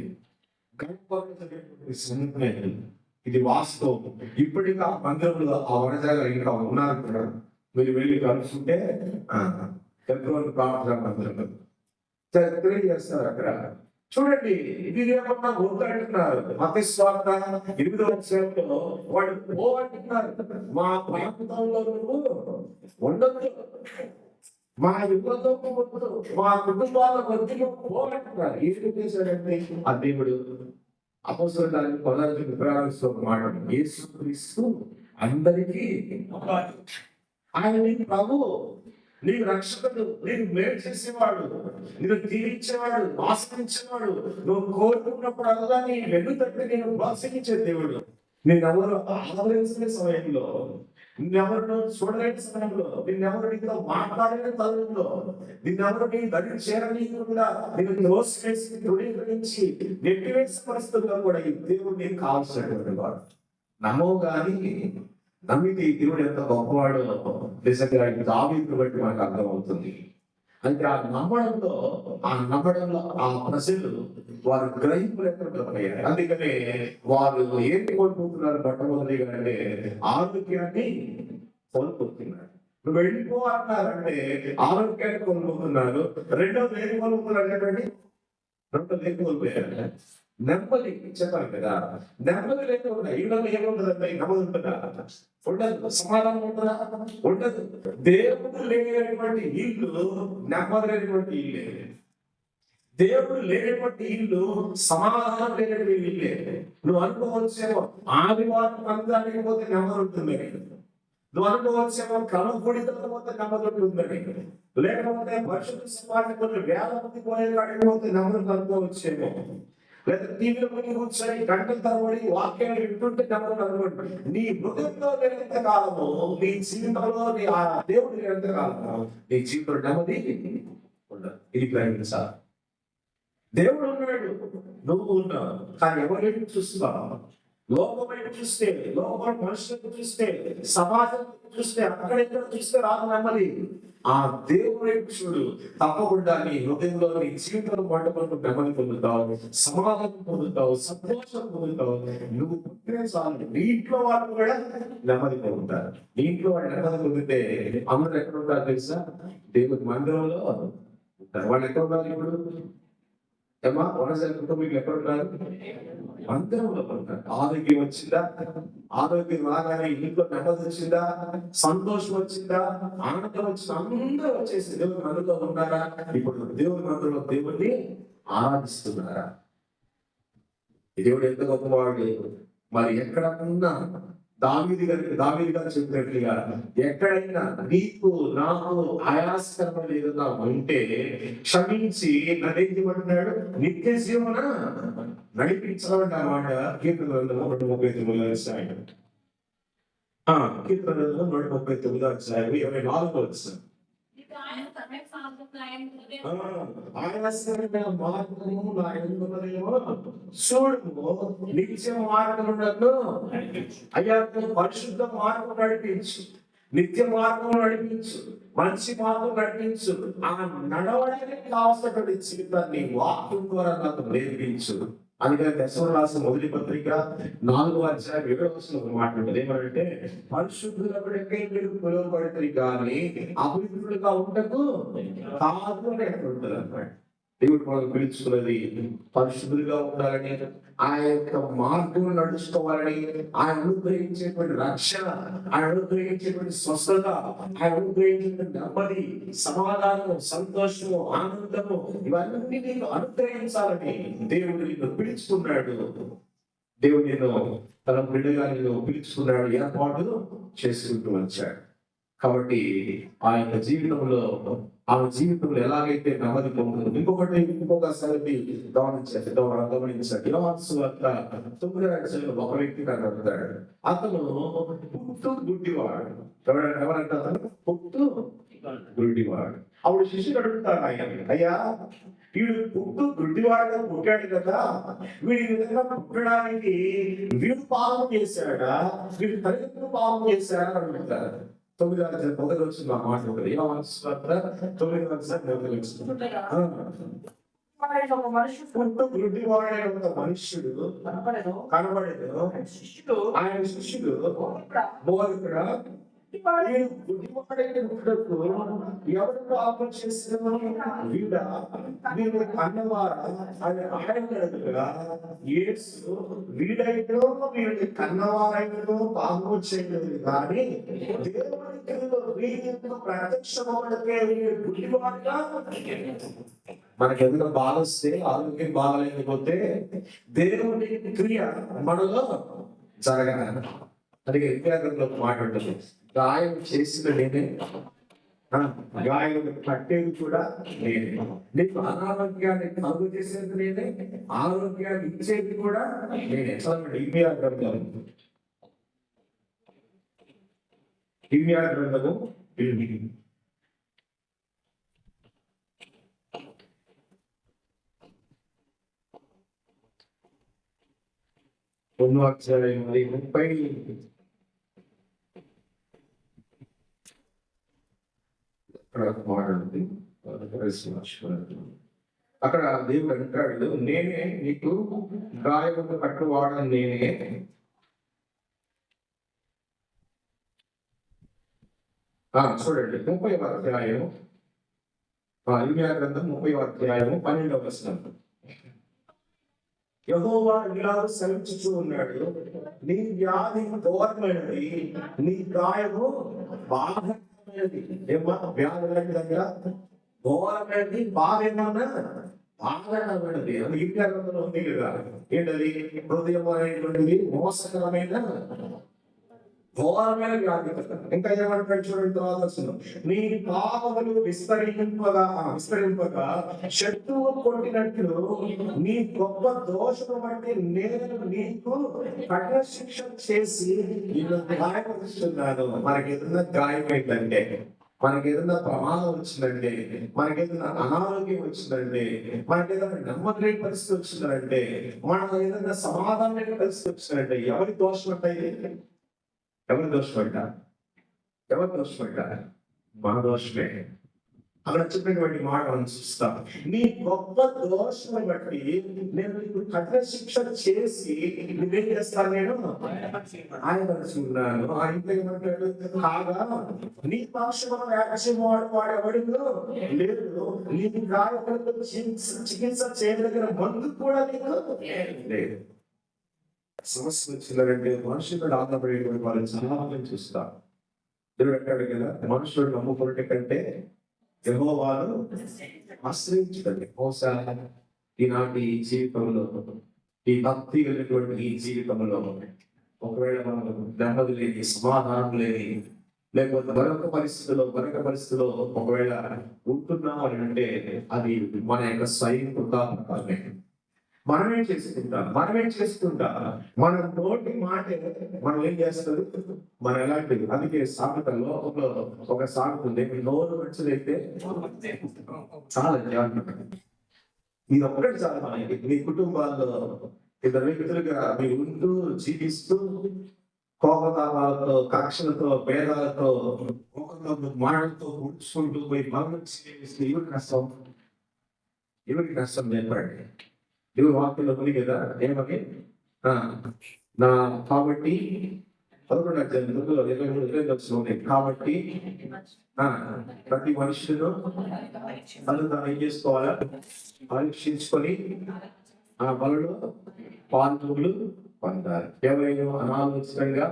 గణపవరం జరిగినటువంటి సంఘటన ఇది వాస్తవం. ఇప్పటికీ ఆ మందిరంలో ఆ వనజాగా ఇంకా ఉన్నారు కూడా. మీరు వెళ్ళి కలుసుకుంటే ఫిబ్రవరి ప్రార్థన మందిరంలో తెలియజేస్తారు. అక్కడ చూడండి, ఇది ఏమన్నా వద్దంటున్నారు. మత్తయి సువార్త 8వ అధ్యాయంలో వాళ్ళు పోవంటున్నారు. మా ప్రాంతంలో నువ్వు ఉండదు, మా యువతో వద్దు, మా కుటుంబాల మధ్యలో పోవంటున్నారు. ఏం చేశాడంటే ఆ దేవుడు అపొస్తలుల పదార్థం ప్రారంభిస్తూ మాట, యేసుక్రీస్తు అందరికీ ఆయన నీకు ప్రభు, నీకు రక్షకుడు, నీకు మేలు చేసేవాడు, నీకు దీవించేవాడు, ఆశ్రయించేవాడు. నువ్వు కోరుకున్నప్పుడు అలా నీ వెన్ను తట్టి నేను ప్రోత్సహించే దేవుడు. నేనెవరు ఆదరించే సమయంలో, నిన్నెవరు చూడలేని సమయంలో, నిన్నెవరు నీతో మాట్లాడలేని తరుణంలో, నిన్నెవరు నీ దగ్గర చేరనీయకుండా నేను త్రోసివేసి తృణీకరించి నెట్టివేసిన పరిస్థితుల్లో కూడా ఈ దేవుడు నీకు కావాల్సినటువంటి వాడు. నమ్మవు కానీ నమ్మితే దేవుడు ఎంత గొప్పవాడో నిజంగా దావీదును బట్టి మనకు అర్థమవుతుంది. అంటే ఆ నమ్మడంలో ఆ ప్రజలు వారు గ్రహింపు లేకపోయారు. అందుకనే వారు ఏం కోల్పోతున్నారు మొట్టమొదటిగా అంటే ఆరోగ్యాన్ని కోల్పోతున్నారు. నువ్వు వెళ్ళిపో అన్నారంటే ఆరోగ్యాన్ని కోల్పోతున్నారు. రెండోది ఏం కోల్పోతున్నారు చెప్పండి? రెండోది ఏం కోల్పోయారు? నెమ్మది. చెప్పాలి కదా, నెమ్మది లేకుండా ఇళ్ళలో ఏముంటుందంటే నెమ్మది ఉంటుందా? ఉండదు. సమాధానం ఉంటుందా? ఉండదు. దేవుడు లేనటువంటి ఇల్లు నెమ్మది లేనటువంటి ఇల్లే. దేవుడు లేనటువంటి ఇల్లు సమాధానం లేనటువంటి ఇల్లే. నువ్వు అనుకోవచ్చేమో ఆదివారం మందిరానికి పోతే నెమ్మది ఉంటుంది, నువ్వు అనుకోవచ్చేమో క్రమకూడితో పోతే నెమ్మది ఉంటుందని, లేకపోతే పరిశుద్ధ సమాజం కొన్ని వేల మంది పోయే కాడికి పోతే నెమ్మది అనుకోవచ్చేమో, లేదా టీవీలో ముందు కూర్చొని గంటల తరబడి వాక్యాలు వింటుంటే నెమ్మది అనుకోండి. నీ హృదయంలో లేనంత కాలము, నీ జీవితంలో ఆ దేవుడు లేనంత కాలము నీ జీవితంలో నెమ్మది ఉండదు. ఇది గ్రహించాలి. దేవుడు ఉన్నాడు, నువ్వు ఉన్నావు, కానీ ఎవరైనా చూస్తున్నావు? లోకమైన చూస్తే, లోకం మనుషులను చూస్తే, సమాజం చూస్తే, అక్కడెక్కడ చూస్తే రాదు నెమ్మది. ఆ దేవుడే చూడు, తప్పకుండా నీ హృదయంలో నీ జీవితంలో వండుకుంటూ నెమ్మది పొందుతావు, సమాధానం పొందుతావు, సంతోషం పొందుతావు. నువ్వు పుట్టిన చాలు నీ ఇంట్లో వాళ్ళు కూడా నెమ్మది పొందుతారు. నీ ఇంట్లో వాళ్ళు నెమ్మది పొందితే అందరూ ఎక్కడ ఉంటారు తెలుసా? దేవుడి మందిరంలో ఉంటారు. వాళ్ళు ఎక్కడ ఉన్నారు ఇప్పుడు? ఏమా వనజల కుటుంబీకులు ఎక్కడ ఉంటారు? మందిరంలో ఉంటారు. ఆరోగ్యం వచ్చిందా? ఆరోగ్యం రాగానే ఇంట్లో నెమ్మది వచ్చిందా? సంతోషం వచ్చిందా? ఆనందం వచ్చిందా? అందరూ వచ్చేసి దేవుని మందిరంలో ఉన్నారా? ఇప్పుడు దేవుని మందిరంలో దేవుడిని ఆరాధిస్తున్నారా? దేవుడు ఎంత గొప్పవాడు. మరి ఎక్కడన్నా దావీదు గారు చెప్పినట్లుగా ఎక్కడైనా నీకు నాకు ఆయాస్కరమైన ఏదన్నా ఉంటే క్షమించి నన్నేం చేయమంటున్నాడు? నిత్య జీవన నడిపించడం అన్నమాట. కీర్తన 139 అధ్యాయం. కీర్తన 139 అధ్యాయం 24 వచ్చిన ఆయాస్కరమైన మార్గము నా ఎందుకున్నదేమో చూడుము, నిత్య మార్గములను అయ్యా పరిశుద్ధ మార్గం నడిపించు, నిత్య మార్గం నడిపించు, మంచి మార్గం నడిపించు. ఆ నడవడానికి కావాల్సినటువంటి జీవితాన్ని వాక్యం ద్వారా నాకు నేర్పించు. అందుకని దశమ రాసిన మొదటి పత్రిక 4వ అధ్యాయం 7వ వచనంలో మాట ఉంటుంది. ఏమంటే పరిశుద్ధులకే మీరు పిలువబడతారు కానీ అపవిత్రులుగా ఉండకు కాదు అని ఉంటుంది అన్నమాట. దేవుడు మనకు పిలుచుకున్నది పరిశుద్ధులుగా ఉండాలని, ఆయన యొక్క మార్గం నడుచుకోవాలని, ఆయన అనుగ్రహించేటువంటి రక్షణ, ఆయన అనుగ్రహించేటువంటి స్వస్థత, ఆయన అనుగ్రహించేటువంటి నెమ్మది, సమాధానము, సంతోషము, ఆనందము ఇవన్నీ నీకు అనుగ్రహించాలని దేవుడు నిన్ను పిలుచుకున్నాడు. దేవుడు నిన్ను తన బిడ్డగా నిన్ను పిలుచుకున్నాడు, ఏర్పాటు చేసుకుంటూ వచ్చాడు. కాబట్టి ఆయన జీవితంలో ఎలాగైతే నెమ్మది పొందుతుంది. ఇంకొక సంగతి గమనించండి. యోహాను సువార్త 9వ అధ్యాయంలో ఒక వ్యక్తి కనబడతాడు. అతను పుట్టు గుడ్డివాడు. ఎవరంటే అతను పుట్టు గుడ్డివాడు. అప్పుడు శిష్యుడు అడుగుతారు ఆయన, అయ్యా వీడు పుట్టు గుడ్డివాడుగా పుట్టాడు కదా, వీడి విధంగా పుట్టడానికి వీడు పాపం చేశాడా, వీడి తల్లిదండ్రులు పాపం చేశాడా అని అడుగుతారు. 9వ అధ్యాయం 1వ వచనం మాట ఉంటుంది. యోహాను సువార్త 9వ అధ్యాయం 1వ వచనం. పుట్టు గుడ్డివాడైన ఒక మనుష్యుడు కనబడేదు. ఆయన శిష్యుడు బోధకుడా, ఎవరు పాపం చేసిన వీడా వీడు కన్నవారా అని ఆయన అడుగుగా యేసు వీడైనో వీడి కన్నవారైనో పాపం చేయలేదు కానీ దేవుడికి ప్రత్యక్షమవుటకే వీడు గుడ్డివాడుగా. మనకి ఏదైనా బాధ వస్తే, ఆరోగ్యం బాగలేకపోతే దేవుడి క్రియ మనలో జరగాలి. అది విద్యార్థుల్లో మాట ఉంటుంది, గాయం చేసిన నేనే, గాయం పట్టేది కూడా నేనే, నీకు అనారోగ్యాన్ని కలుగు చేసేది నేనే, ఆరోగ్యాన్ని ఇచ్చేది కూడా నేనే. చదవండి ఇర్మియా గ్రంథము 1వ అధ్యాయం 30 మాట్లాడుతుంది. అక్కడ దేవుడు అంటాడు, నేనే నీకు గాయములు కట్టువాడని నేనే. చూడండి 30వ అధ్యాయం, ఇర్మీయా గ్రంథం 30వ అధ్యాయము 12వ వచనం. యెహోవా ఇలాగ సెలవిస్తూ ఉన్నాడు, నీ వ్యాధి ఘోరమైనది, నీ గాయము బాధమైనది. ఏమో వ్యాధి దగ్గర ఘోరమైనది, బాధ ఏమన్నా బాధమైనది. అది ఇర్మీయా గ్రంథంలో ఉంది కదా. ఏంటది? హృదయం అనేటువంటిది మోసకరమైన ఘోరమైన వ్యాధి. ఇంకా ఏమంటాడు చూడండి తర్వాత వస్తుంది, నీ పాపములు విస్తరింపగా శత్రువు కొట్టినట్లు నీ గొప్ప దోషము బట్టి నేను నీకు కఠిన శిక్ష చేసి నిన్ను గాయపరుస్తున్నాను. మనకి ఏదైనా గాయమైందంటే, మనకి ఏదైనా ప్రమాదం వచ్చిందంటే, మనకి ఏదైనా అనారోగ్యం వచ్చిందంటే, మనకి ఏదైనా నమ్మకం పరిస్థితి వచ్చిందంటే, మనం ఏదైనా సమాధానం పరిస్థితి వచ్చిందంటే ఎవరి దోషం అంటే? ఎవరి దోషపడ్డా? ఎవరి దోషపడ్డా? మన దోషమే. అక్కడ చెప్పినటువంటి మాట మనం చూస్తాం, నీ గొప్ప దోషం బట్టి నేను నీకు కఠిన శిక్ష చేసి నువ్వేం చేస్తాను, నేను ఆయనపరుచుకున్నాను. ఆ ఇంట్లో ఏమంటాడు, కాగా నీ పక్షం వ్యాఖ్యం వాడేవాడు లేదు, నీకు గాయపడుతూ చికిత్స చేయదగిన మందు కూడా నీకు లేదు. సమస్య వచ్చిందంటే మనుషులు ఆధారపడేటువంటి వాళ్ళు చాలా మంది చూస్తారు. దేవుడు అంటాడు కదా, మనుషులు నమ్ముకునే కంటే యెహోవాను ఆశ్రయించండి. బహుశా ఈనాటి జీవితంలో, ఈ భక్తి కలిగినటువంటి ఈ జీవితంలో ఒకవేళ మనం నెమ్మది లేని, సమాధానం లేని, లేకపోతే మరొక పరిస్థితిలో ఒకవేళ ఉంటున్నాం అని అంటే అది మన యొక్క స్వయం కృతాత్మకమే. మనమేం చేసుకుంటా మన నోటి మాట మనం ఏం చేస్తుంది, మనం ఎలాంటిది. అందుకే సామెతల్లో ఒక సామెత ఉంది, నోరు మంచిదైతే చాలా జాగ్రత్త. ఇది ఒక్కటి చాలా మనకి. మీ కుటుంబాల్లో ఇద్దరు వ్యక్తులుగా మీరు ఉంటూ జీవిస్తూ కోపతాపాలతో, కక్షలతో, భేదాలతో, మాటలతో ముడుచుకుంటూ పోయి మరణం చేస్తే ఎవరికి నష్టం చెప్పండి. దేవుడు వాక్యంలో ఉంది కదా, ఏమని? నా కాబట్టి 11వ అధ్యాయంలో 23 ఉంది. కాబట్టి ప్రతి మనుషులను తను తాను ఏం చేసుకోవాలా, పరీక్షించుకొని ఆ బలలో పాల్గొలు పొందాలి. ఎవరైనా అనాలోచితంగా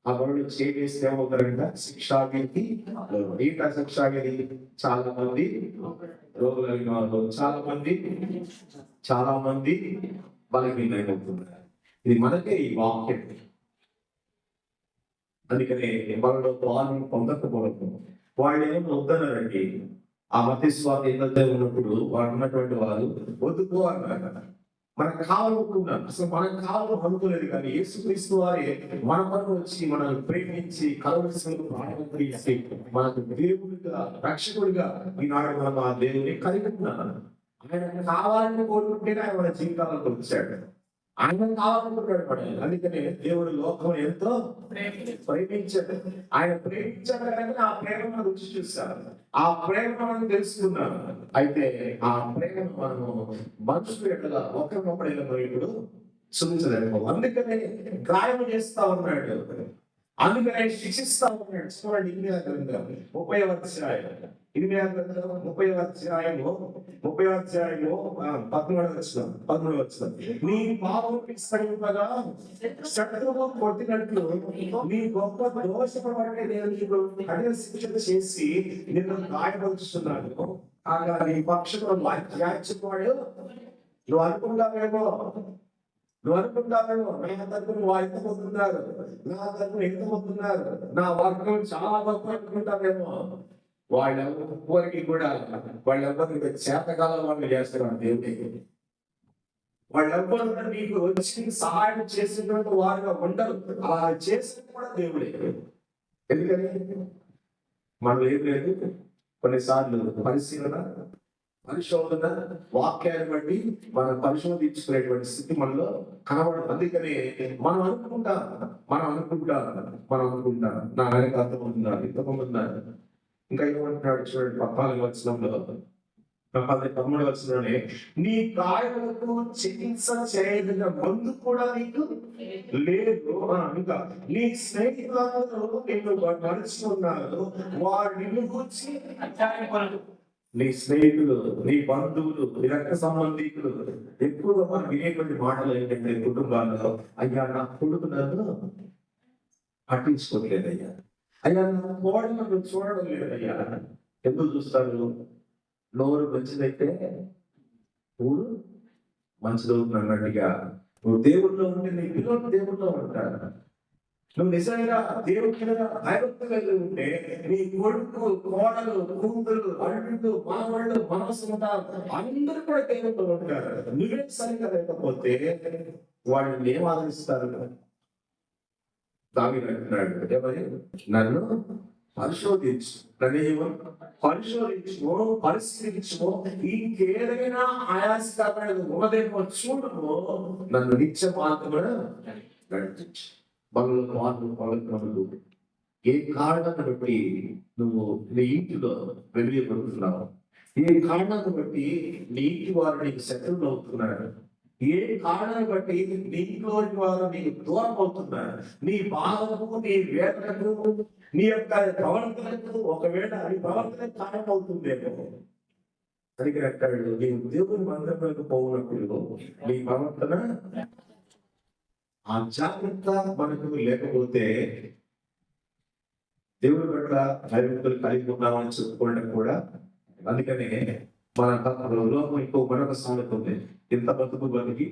ఆ బరుడు చేస్తే ఏమవుతారంట, శిక్షావిధి. ఏంటా శిక్షావిధి? చాలా మంది రోగులైన వాళ్ళు, చాలా మంది బలహీనైపోతున్నారు. ఇది మనకే ఈ వాక్యం. అందుకనే వాళ్ళలో పాలు పొందకపోవడం వాళ్ళు ఏమో వద్దన్నారండి. ఆ మతస్వామి ఏదైతే ఉన్నప్పుడు వాళ్ళు ఉన్నటువంటి వాళ్ళు వద్దుకో అన్నారు. మనకు కావాలనుకున్నాను, అసలు మనకు కావాలని అనుకోలేదు, కానీ యేసుక్రీస్తు వారే మన మనకు వచ్చి మనల్ని ప్రేమించి కలవలసిన ప్రాణం తీసి మనకు దేవుడిగా, రక్షకుడిగా ఈనాడు మనం ఆ దేవుని కలిగి ఉన్నాను. ఆయన కావాలని కోరుకుంటేనే ఆయన మన జీవితాలకు వచ్చాడు. ఆయన కావాలనుకుంటాడు పడాలి. అందుకనే దేవుడు లోకం ఎంతో ప్రేమించాడు. ఆయన ప్రేమించాడు కనుక ఆ ప్రేమను రుచి చూస్తారు, ఆ ప్రేమ మనం తెలుసుకున్నాం. అయితే ఆ ప్రేమను మనము మనుషులు ఎట్లా ఒకరినొకడు ఇప్పుడు చూపించలేము. అందుకనే గాయం చేస్తా ఉన్నాడు, అందుకనే శిక్షిస్తా ఉన్నాడు. చూడండి ఇర్మీయా గ్రంథం 30వ అధ్యాయం, ఇర్మీయా గ్రంథం 30వ అధ్యాయంలో 13వ వచనం, నీ పాపం విస్తరింపగా శత్రువు కొట్టినట్లు నీ గొప్ప దోషము బట్టి నేను నీకు కఠిన శిక్ష చేసి నిన్ను గాయపరుస్తున్నాను. కాగా నీ పక్షంలో యాచించువాడు నువ్వు అనుకుంటావేమో నా తరపున ఎంతమందున్నారు, నా తరపున ఎంతమందున్నారు, నా వర్గం చాలా గొప్ప అనుకుంటావేమో. వాళ్ళెవరికి కూడా వాళ్ళెవ్వరికి చేతకాలం వాళ్ళు చేస్తున్నారు దేవుడి. వాళ్ళెవ్వరు నీకు వచ్చి సహాయం చేసినటువంటి వారుగా ఉండరు. అలా చేసిన కూడా దేవుడే. ఎందుకని మనం ఏం లేదు, కొన్నిసార్లు పరిశోధన వాక్యాన్ని బట్టి మనం పరిశోధించుకునేటువంటి స్థితి మనలో కనబడదు. అందుకనే మనం అనుకుంటా నా వెనక అర్థమవుతున్నారు, ఇంతమంది ఉన్నారు, ఇంకా ఏమంటున్నాడు చూడండి, 14 వచనంలో, 13 వచనంలోనే, నీ గాయాలకు చికిత్స చేయదగిన మందు కూడా నీకు లేదు. ఇంకా నీ స్నేహితులందరూ నిన్ను మరుచుకున్నారు, వారు నిన్ను గురించి నీ స్నేహితులు, నీ బంధువులు, నీ రక్త సంబంధికులు ఎక్కువగా మనం వినేటువంటి మాటలు ఏంటంటే కుటుంబాల్లో, అయ్యా నా కొడుకు నన్ను పట్టించుకోలేదయ్యా, అయ్యా నా కోడలు నన్ను చూడడం లేదయ్యా. ఎందుకు చూస్తారు? నోరు మంచిదైతే ఊరు మంచిదవుతుంది అన్నట్టుగా, నువ్వు దేవుడిలో ఉంటే నీ పిల్లలు దేవుడిలో ఉంటారు. నువ్వు నిజంగా దేవుడి మీద భయభక్తి కలిగి ఉంటే నీ కొడుకు, కోడలు, కూతురు, అల్లుడు, మనవాళ్ళు, మనసుంట అందరూ కూడా దేవుడితో ఉంటారు. నువ్వే సరిగ్గా లేకపోతే వాళ్ళని ఏం ఆదరిస్తారు? దావీదు అంటున్నాడు, ఏమని? నన్ను పరిశోధించు, పరిశోధించుమో, పరిశీలించుమో, ఇంకేదైనా ఆయాసకరమైన ఉన్నదేమో చూడుమో, నన్ను నిత్య మార్గమున నడిపించు. పనులు ఏ కారణాన్ని బట్టి నువ్వు నీ ఇంటిలో వెలియబడుతున్నావు, ఏ కారణాన్ని బట్టి నీ ఇంటి వారు నీకు శత్రువులు అవుతున్నారు, ఏ కారణాన్ని బట్టి నీ ఇంట్లోని వారు నీకు దూరం అవుతున్నారు, నీ బాధలకు, నీ వేదనకు, నీ యొక్క ప్రవర్తనకు, ఒకవేళ నీ ప్రవర్తన కారణం అవుతుందేమో అని అంటాడు. నీవు దేవుని మందిరంలోకి పోయినప్పుడు నీ ప్రవర్తన ఆ జాగ్రత్త మనకు లేకపోతే దేవుడి పట్ల భయభక్తులు కలిగి ఉన్నామని చెప్పుకోవడం కూడా. అందుకనే మన లోకం ఇంకో మరొక సామెత ఉంది, ఇంత బతుకు బతికి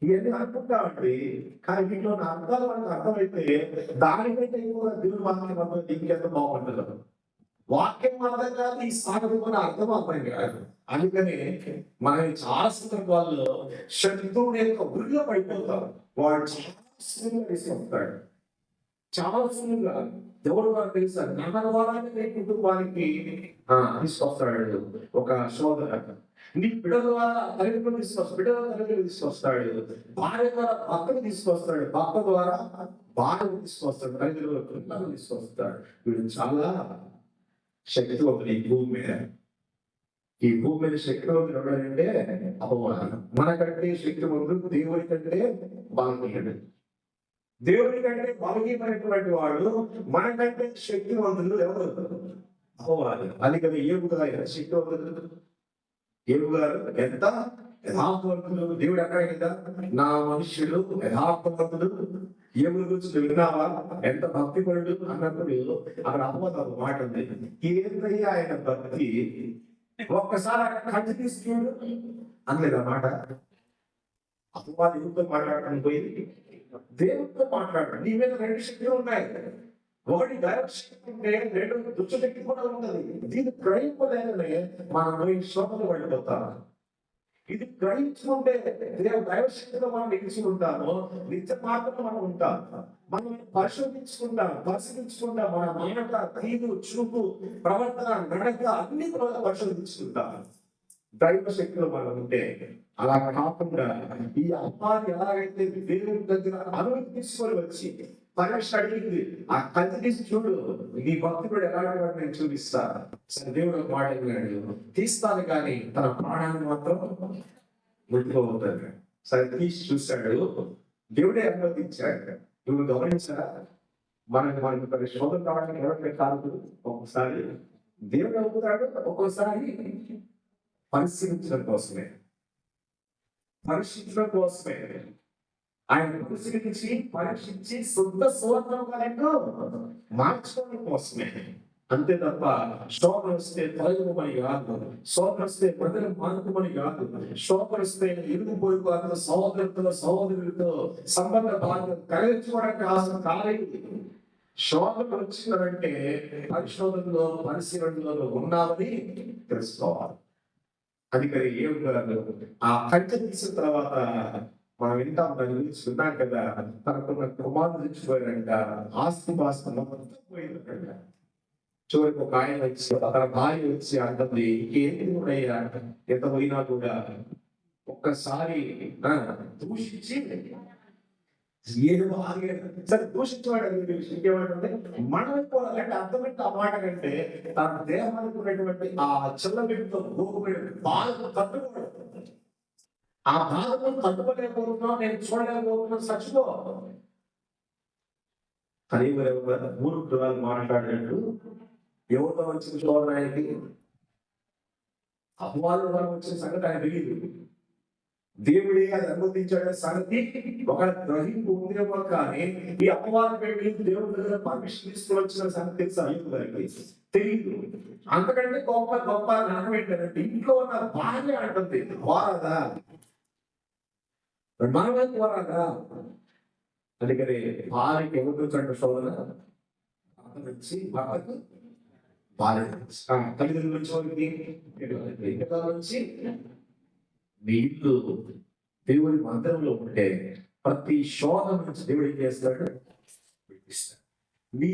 ఇవన్నీ అనుకుంటామండి. కానీ వీటిలో నా అర్థాలు మనకు అర్థమైతే దానికంటే ఎక్కువ దేవుడు వాక్యం ఇంకెంత బాగుంటుంది. వాక్యం అర్థం కాదు, ఈ సాగతం మన అర్థం అర్థం కాదు. అందుకని మనం చాలా సందర్భాల్లో శత్రువుని యొక్క ఉరిలో పడిపోతాం. వాడు చాలా సులువుగా తీసుకొస్తాడు, చాలా సులువుగా. దేవుడు వారు తెలుసా, నా ద్వారానే నీ కుటుంబానికి తీసుకొస్తాడు ఒక శోధన. నీ బిడ్డ ద్వారా తల్లిదండ్రులు తీసుకొస్తాడు, బిడ్డ ద్వారా తల్లిదండ్రులు తీసుకొస్తాడు, భార్య ద్వారా భర్తను తీసుకొస్తాడు, భర్త ద్వారా భార్యను తీసుకొస్తాడు, తల్లిదండ్రుల పిల్లలను తీసుకొస్తాడు. వీడు చాలా శక్తివంతుడు ఈ భూమి మీద. ఈ భూమి మీద శక్తివంతుడు ఎవడంటే అపవాదం. మనకంటే శక్తివంతుడు దేవుడి కంటే బలహీనుడు. దేవుడి కంటే బలహీనమైనటువంటి వాడు మనకంటే శక్తివంతుడు ఎవరు? అపవాదం. అందుకని ఏబు గారు శక్తివంతుడు. ఏబు గారు ఎంత యథార్థవంతుడు. దేవుడు అన్నాడు కదా, నా మనుష్యుడు యథార్థవంతుడు. ఏబుల గురించి విన్నావా, ఎంత భక్తిపరుడు అన్నప్పుడు అక్కడ అపవాదం మాట ఉంది. ఏంటయ్యా ఆయన భక్తి, ఒక్కసారి కంటి తీసుకున్నాడు అనలేదు అన్నమాట. అపవాది దేవుడితో మాట్లాడటానికి పోయింది, దేవుడితో మాట్లాడాడు. నీ మీద రెండు శక్తులు ఉన్నాయి, ఒకటి దైవ శక్తి ఉంటే, రెండు దుష్ట శక్తి కూడా ఉన్నది. దీన్ని గ్రహింపలేకనే మనం ఈ శోభలు పడిపోతాం. ఇది గ్రహించుకుంటే దైవ శక్తిలో మనం నిలుచుకుంటాము, నిత్య మార్గంలో మనం ఉంటాం. మనం పరిశోధించుకుంటాం, పరిశీలించుకుంటాం. మన మాట, తీరు, చూపు, ప్రవర్తన, నడక అన్ని కూడా పరిశోధించుకుంటాం దైవ శక్తిలో మనం ఉంటే. అలా కాకుండా ఈ అమ్మాయి ఎలాగైతే దేవుడి దగ్గర అనుమతి తీసుకొని వచ్చి పరీక్ష అడిగింది, ఆ కత్తి తీసి చూడు, నీ భక్తుడు ఎలాంటి వాడు నేను చూపిస్తా. సరే దేవుడు ఒక మాట అడిగాడు, తీస్తాను కానీ తన ప్రాణాన్ని మాత్రం ముట్టుకోబోతాడు. సరే తీసి చూశాడు, దేవుడే అనుమతించాడు. నువ్వు గమనించా, మనకి శోధన కావడానికి ఎవరికి కాదు. ఒక్కొక్కసారి దేవుడు అవుతాడు, ఒక్కోసారి పరిశీలించడం కోసమే ఆయన పరీక్షించి శుద్ధ సువర్ణంగా మార్చుకోవడం కోసమే. అంతే తప్ప శోభన వస్తే తొలగిపోమని కాదు, శోభన వస్తే ప్రజలు మానుకోమని కాదు, శోభన వస్తే ఇరుగుపోయి కాదు, సహోదరులతో సంబంధ బాధ్యత కలిగించుకోవడానికి అవసరం కాలేదు. శోభన వచ్చిందంటే పరిశోధనలో, పరిశీలనలో ఉన్నామని తెలుసుకోవాలి. అందుకని ఏం కాదు, ఆ కంచె తీసిన తర్వాత మనం వింటాం, దాని గురించి విన్నాం కదా, తనకున్న కుమారుడు తెచ్చిపోయాడంట, ఆస్తి పాస్తి మొత్తం పోయిందంట. చివరికి ఒక ఆయన వచ్చి, తన భార్య వచ్చి అంటుంది, ఏంటి కూడా ఎంత పోయినా కూడా ఒక్కసారి దూషించి ఏదో ఆగే సరే దూషించేవాడు ఇంకేమంటే మనం అయిపోవాలంటే అర్థమైతే ఆ మాట కంటే తన దేహానికి ఉన్నటువంటి ఆ చిల్లబిడ్డతో గోకుబడి బాధను తట్టుకోవడం, ఆ బాధను తట్టుకోలేకపోతున్నావు, నేను చూడలేకపోతున్నాను, చచ్చిపో. కానీ మూర్ఖుడు వాళ్ళు మాట్లాడినట్టు ఎవరితో వచ్చిన చూడడానికి అపవాదం వల్ల వచ్చిన సంగతి ఆయన తెలియదు. దేవుడే అది అనుమతించాడనే సంగతి ఒక గ్రహింపు ఉందేమో, కానీ ఈ అపవాదం పెట్టి దేవుడి దగ్గర పర్మిషన్ తీసుకుని వచ్చిన సంగతి తెలుసు అయ్యకు గారికి తెలియదు. అంతకంటే గొప్ప గొప్ప నమ్మకం ఏంటంటే ఇంట్లో ఉన్న భార్య అంటుంది వారదా, మనమే వారదా. అందుకని భార్యకి ఎవరి నుంచి అంటే శోధన నుంచి భర్తకు భార్య తల్లిదండ్రుల నుంచి మీ ఇల్లు దేవుడి మందిరంలో ఉంటే ప్రతి శోధన నుంచి దేవుడు ఏం చేస్తాడు, విడిపిస్తాడు. మీ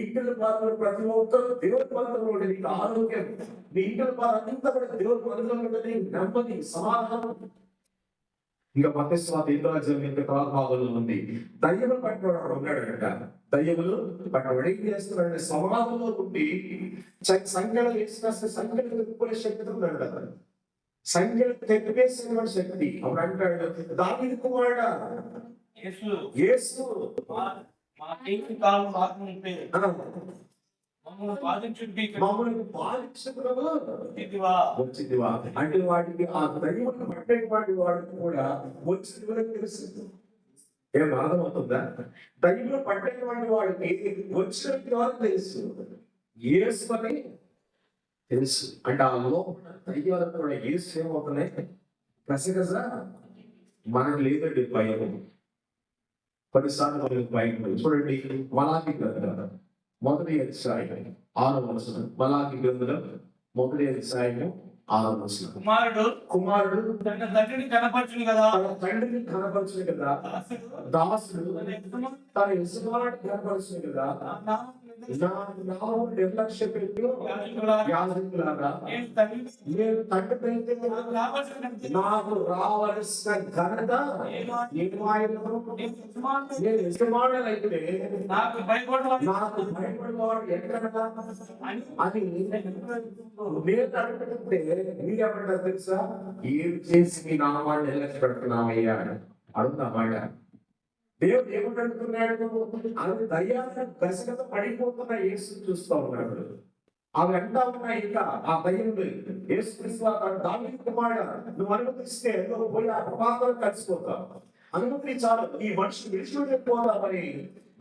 ఇంటి బాధలు ప్రతి ఒక్కరు దేవుడి మందిరంలో ఉండేది, నీకు ఆరోగ్యం, మీ ఇంటి బాధ అంతా కూడా దేవుడి మందిరంలో ఉండేది, నెమ్మది, సమాధానం. ఇంకా మతస్వాత ఇంద్రాజ్యం ఇంకా భాగంలో ఉంది. దయ్యములు పట్టుకోవడం ఉన్నాడంట. దయ్యములు పట్టుకోవడం ఏం చేస్తున్నాడంటే సమాధంలో ఉండి సంఖ్యలు వేసిన సంఖ్యలు తెప్పుకునే శక్తి ఉన్నాడు కదా, సంఖ్యలు తెప్పివేసినటువంటి శక్తి. అప్పుడు అంటాడు దావీదు కుమారుడా యేసు మమ్మల్ని బాధించుకున్నావా వచ్చిందివా అంటే వాటికి ఆ దైవం పట్టేటువంటి వాడికి కూడా వచ్చింది వరకు తెలుసు. ఏం అర్థమవుతుందా? దైవం పట్టేటువంటి వాడికి వచ్చిన వరకు తెలుసు, యేసు అని తెలుసు. అంటే ఆ లోపల దయ్యాలకు కూడా యేసు ఏమవుతున్నాయి గసగస మనకు లేదండి భయం. కొన్నిసార్లు మనకు భయం. చూడండి మలాకి గ్రంథం 1వ అధ్యాయం 6వ వచనం. మలాకి గ్రంథం 1వ అధ్యాయం 6వ వచనం. కుమారుడు తన తండ్రిని కనపరచును కదా, దాసుడు తన యజమానుడిని కనపరచును కదా, నిర్లక్ష్య పెట్టి యాజకులారా నేను తండ్రి నాకు రావలసిన ఘనత నేను యజమానులైతే నాకు భయపడేవాడు ఎక్కడ అని నేను అడుగుతుంటే మీరేమంటారు తెలుసా? ఏం చేసి మీ నామాన్ని నిర్లక్ష్య పెడుతున్నామయ్యా అడుగుతామాట. దేవుడు ఏమంటున్నాడు? అది దయ్యాన్ని గసగస పడిపోతున్న యేసు చూస్తూ ఉన్నాడు. అవి అంటా ఉన్నాయి. ఇంకా ఆ దయ్యం యేసు దావీదు కుమారుడా నువ్వు అనుమతిస్తే నువ్వు పోయి ఆ ప్రమాదంలో కలిసిపోతావు, అనుమతి చాలు, ఈ మనిషిని విడిచిపెట్టిపోతామని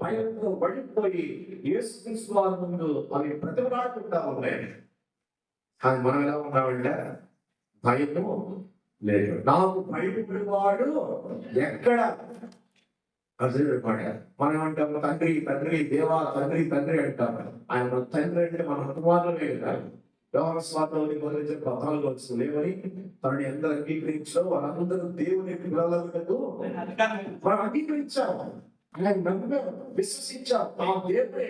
భయంతో పడిపోయి యేసు క్రీస్తు వారి ముందు అవి ప్రతిమలాడుకుంటా ఉన్నాయి. కానీ మనం ఎలా ఉన్నామంటే భయము లేదు. నాకు భయపడేవాడు ఎక్కడ మనం అంటాం తండ్రి తండ్రి దేవా తండ్రి తండ్రి అంటాం. ఆయన తండ్రి అంటే మన కుమారులే కదా. వ్యవహార స్వాతంలో మొదలైతే పదాలు వస్తున్నాయి. తనని ఎందరు అంగీకరించో వాళ్ళందరూ దేవుని పిల్లలకు మనం అంగీకరించాము, ఆయన నమ్మాం, విశ్వసించాం. ఆ దేవుడే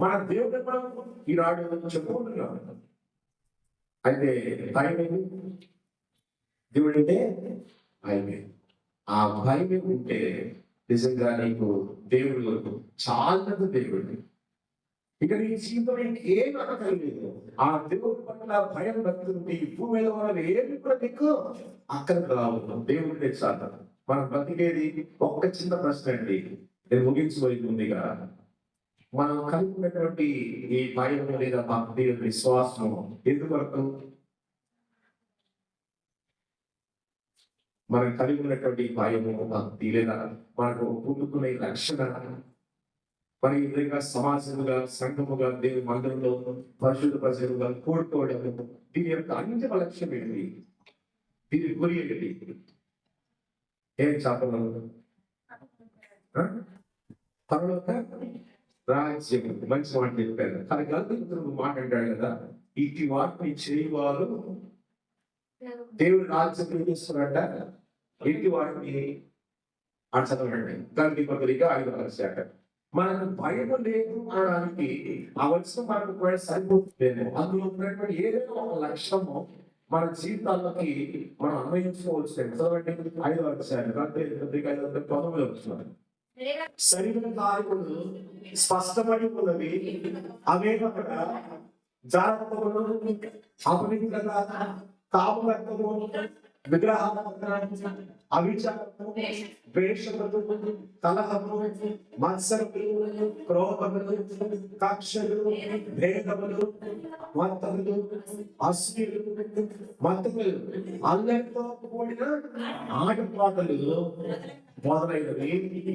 మన దేవుడే మనం ఈనాడు చెప్పుకుంటున్నాం. అయితే భయమే దేవుడు అంటే భయమే. ఆ భయమే ఉంటే నిజంగా నీకు దేవుడు చాలా దేవుడు. ఇక నీ జీవితం ఏం అనగలేదు. ఆ దేవుడి పట్ల భయం భక్తుంది. భూమి మీద వాళ్ళు ఏమి కూడా నీకు అక్కడ రావు. దేవుడినే చాలా మనం బతికేది. ఒక్క చిన్న ప్రశ్న అండి, నేను ముగించబోయేది ముందుగా. మనం కలిగినటువంటి ఈ భయం లేదా భక్తి విశ్వాసం ఎందువరకు? మనం కలిగి ఉన్నటువంటి భయము భక్తి లేదా మనకు పుట్టుకునే రక్షణ, మన విధంగా సమాజముగా సంఘముగా దేవుని మందిరంలో పరిశుద్ధ ప్రజలుగా కోరుకోవడము, దీని యొక్క అంతిమ లక్ష్యం ఏంటి? దీని గురి ఏంటి? ఏం చెప్పగలరు? పరలోక రాజ్యం మంచి మాట చెప్పారు. కానీ గల్తీ మాట్లాడాడు కదా, ఇటు వాటిని చేయవారు దేవుడి రాజ్యం ఏం చేస్తున్నారంట? ఇంటి వాటిని చదవండి. గల్తీ పత్రిక 5వ అధ్యాయం. మనకు భయం లేదు అనడానికి ఆ వచనం మనకు కూడా సరిపోతుందేమో. అందులో ఉన్నటువంటి ఏదైనా ఒక లక్ష్యము మన జీవితాలకి మనం అన్వయించుకోవచ్చు. చదవండి 5వ అధ్యాయం. గల్తీ పత్రిక 5:19 వచనం. శరీర కార్యములు స్పష్టమై ఉన్నవి. అవే కాక జాగ్రత్తలు, అపవిత్రత, కామకత్వము, విగ్రహారాధన, అవిచారము, ద్వేషములు, కలహము, మత్సరములు, క్రోధములు, కక్షలు, భేదములు, మత్తములు, అసూయలు, మతములు, అల్లరితో కూడిన ఆటపాటలు మొదలైనవి.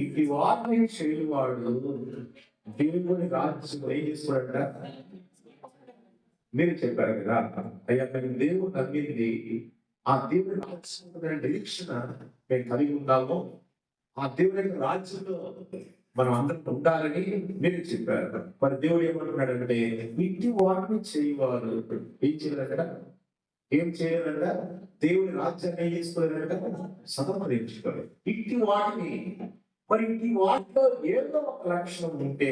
ఇది వాటిని చేయువాడు దేవుని రాజ్యం ఏం చేసుకోవాలంట? మీరు చెప్పారు కదా, అయ్యా మేము దేవుడు నమ్మింది, ఆ దేవుని రాజ్యం నిరీక్షణ మేము కలిగి ఉండాము, ఆ దేవుని యొక్క రాజ్యంలో మనం అందరం ఉండాలని మీరు చెప్పారు. మరి దేవుడు ఏమంటున్నాడంటే, ఇట్టి వాటిని చేయవారు ఏం చేయాలంట? ఏం చేయాలంట? దేవుని రాజ్యాన్ని ఏం చేసుకోవాలంట? సదపరించుకోవాలి. ఇట్టి వాటిని, మరి ఇట్టి వాటిలో ఏదో ఒక లక్షణం ఉంటే,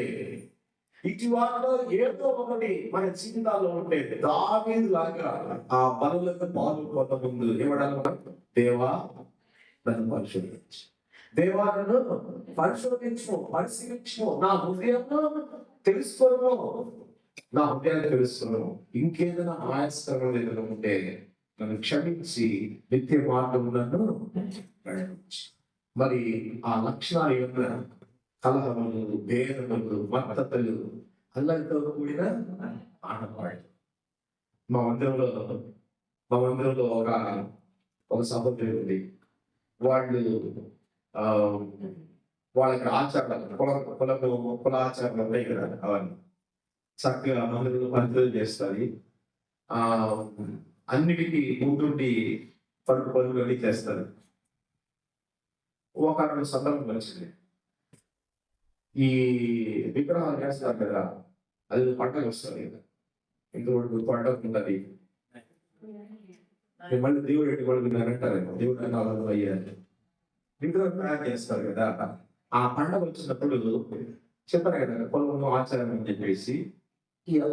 ఇటు వాటిలో ఏదో ఒకటి మన జీవితాల్లో ఉంటే, దావీదు లాగా ఆ బలులకు పాల్గొన్న ముందు ఏమడాలి మనం? దేవా నన్ను పరిశోధించు, దేవా నన్ను పరిశోధించు, పరిశీలించు, నా హృదయంలో తెలుసుకోను, నా హృదయాన్ని తెలుసుకోను, ఇంకేదైనా ఆయాస్కరం ఏదైనా ఉంటే నన్ను క్షమించి నిత్య మార్గములను నడిపించు. మరి ఆ లక్షణాలు ఏమన్నా? కలహములు, భేదములు, మత్తతలు, అల్లరితో కూడిన ఆటపాడు. మా మందిరంలో ఒక సహోదరి ఉంది. వాళ్ళు వాళ్ళకి ఆచారాలు, కుల ఆచారాలు ఉంటాయి కదా, అవన్నీ చక్కగా మందిరంలో పంతులు చేస్తుంది. అన్నిటికీ ముందుండి పరుగు అన్ని చేస్తారు. ఒక సందర్భం వచ్చింది, ఈ విగ్రహాలు చేస్తారు కదా, అది పంటకు వస్తుంది కదా, ఇంకోటి పంటకు ఉన్నది. మళ్ళీ దేవుడు ఎట్టి పడుతున్నారంటారు, దేవుడు అన్న అయ్యారు. విగ్రహం తయారు చేస్తారు కదా, ఆ పండుగ వచ్చినప్పుడు చెప్పారు కదా, పొలంలో ఆచారం అని చెప్పేసి,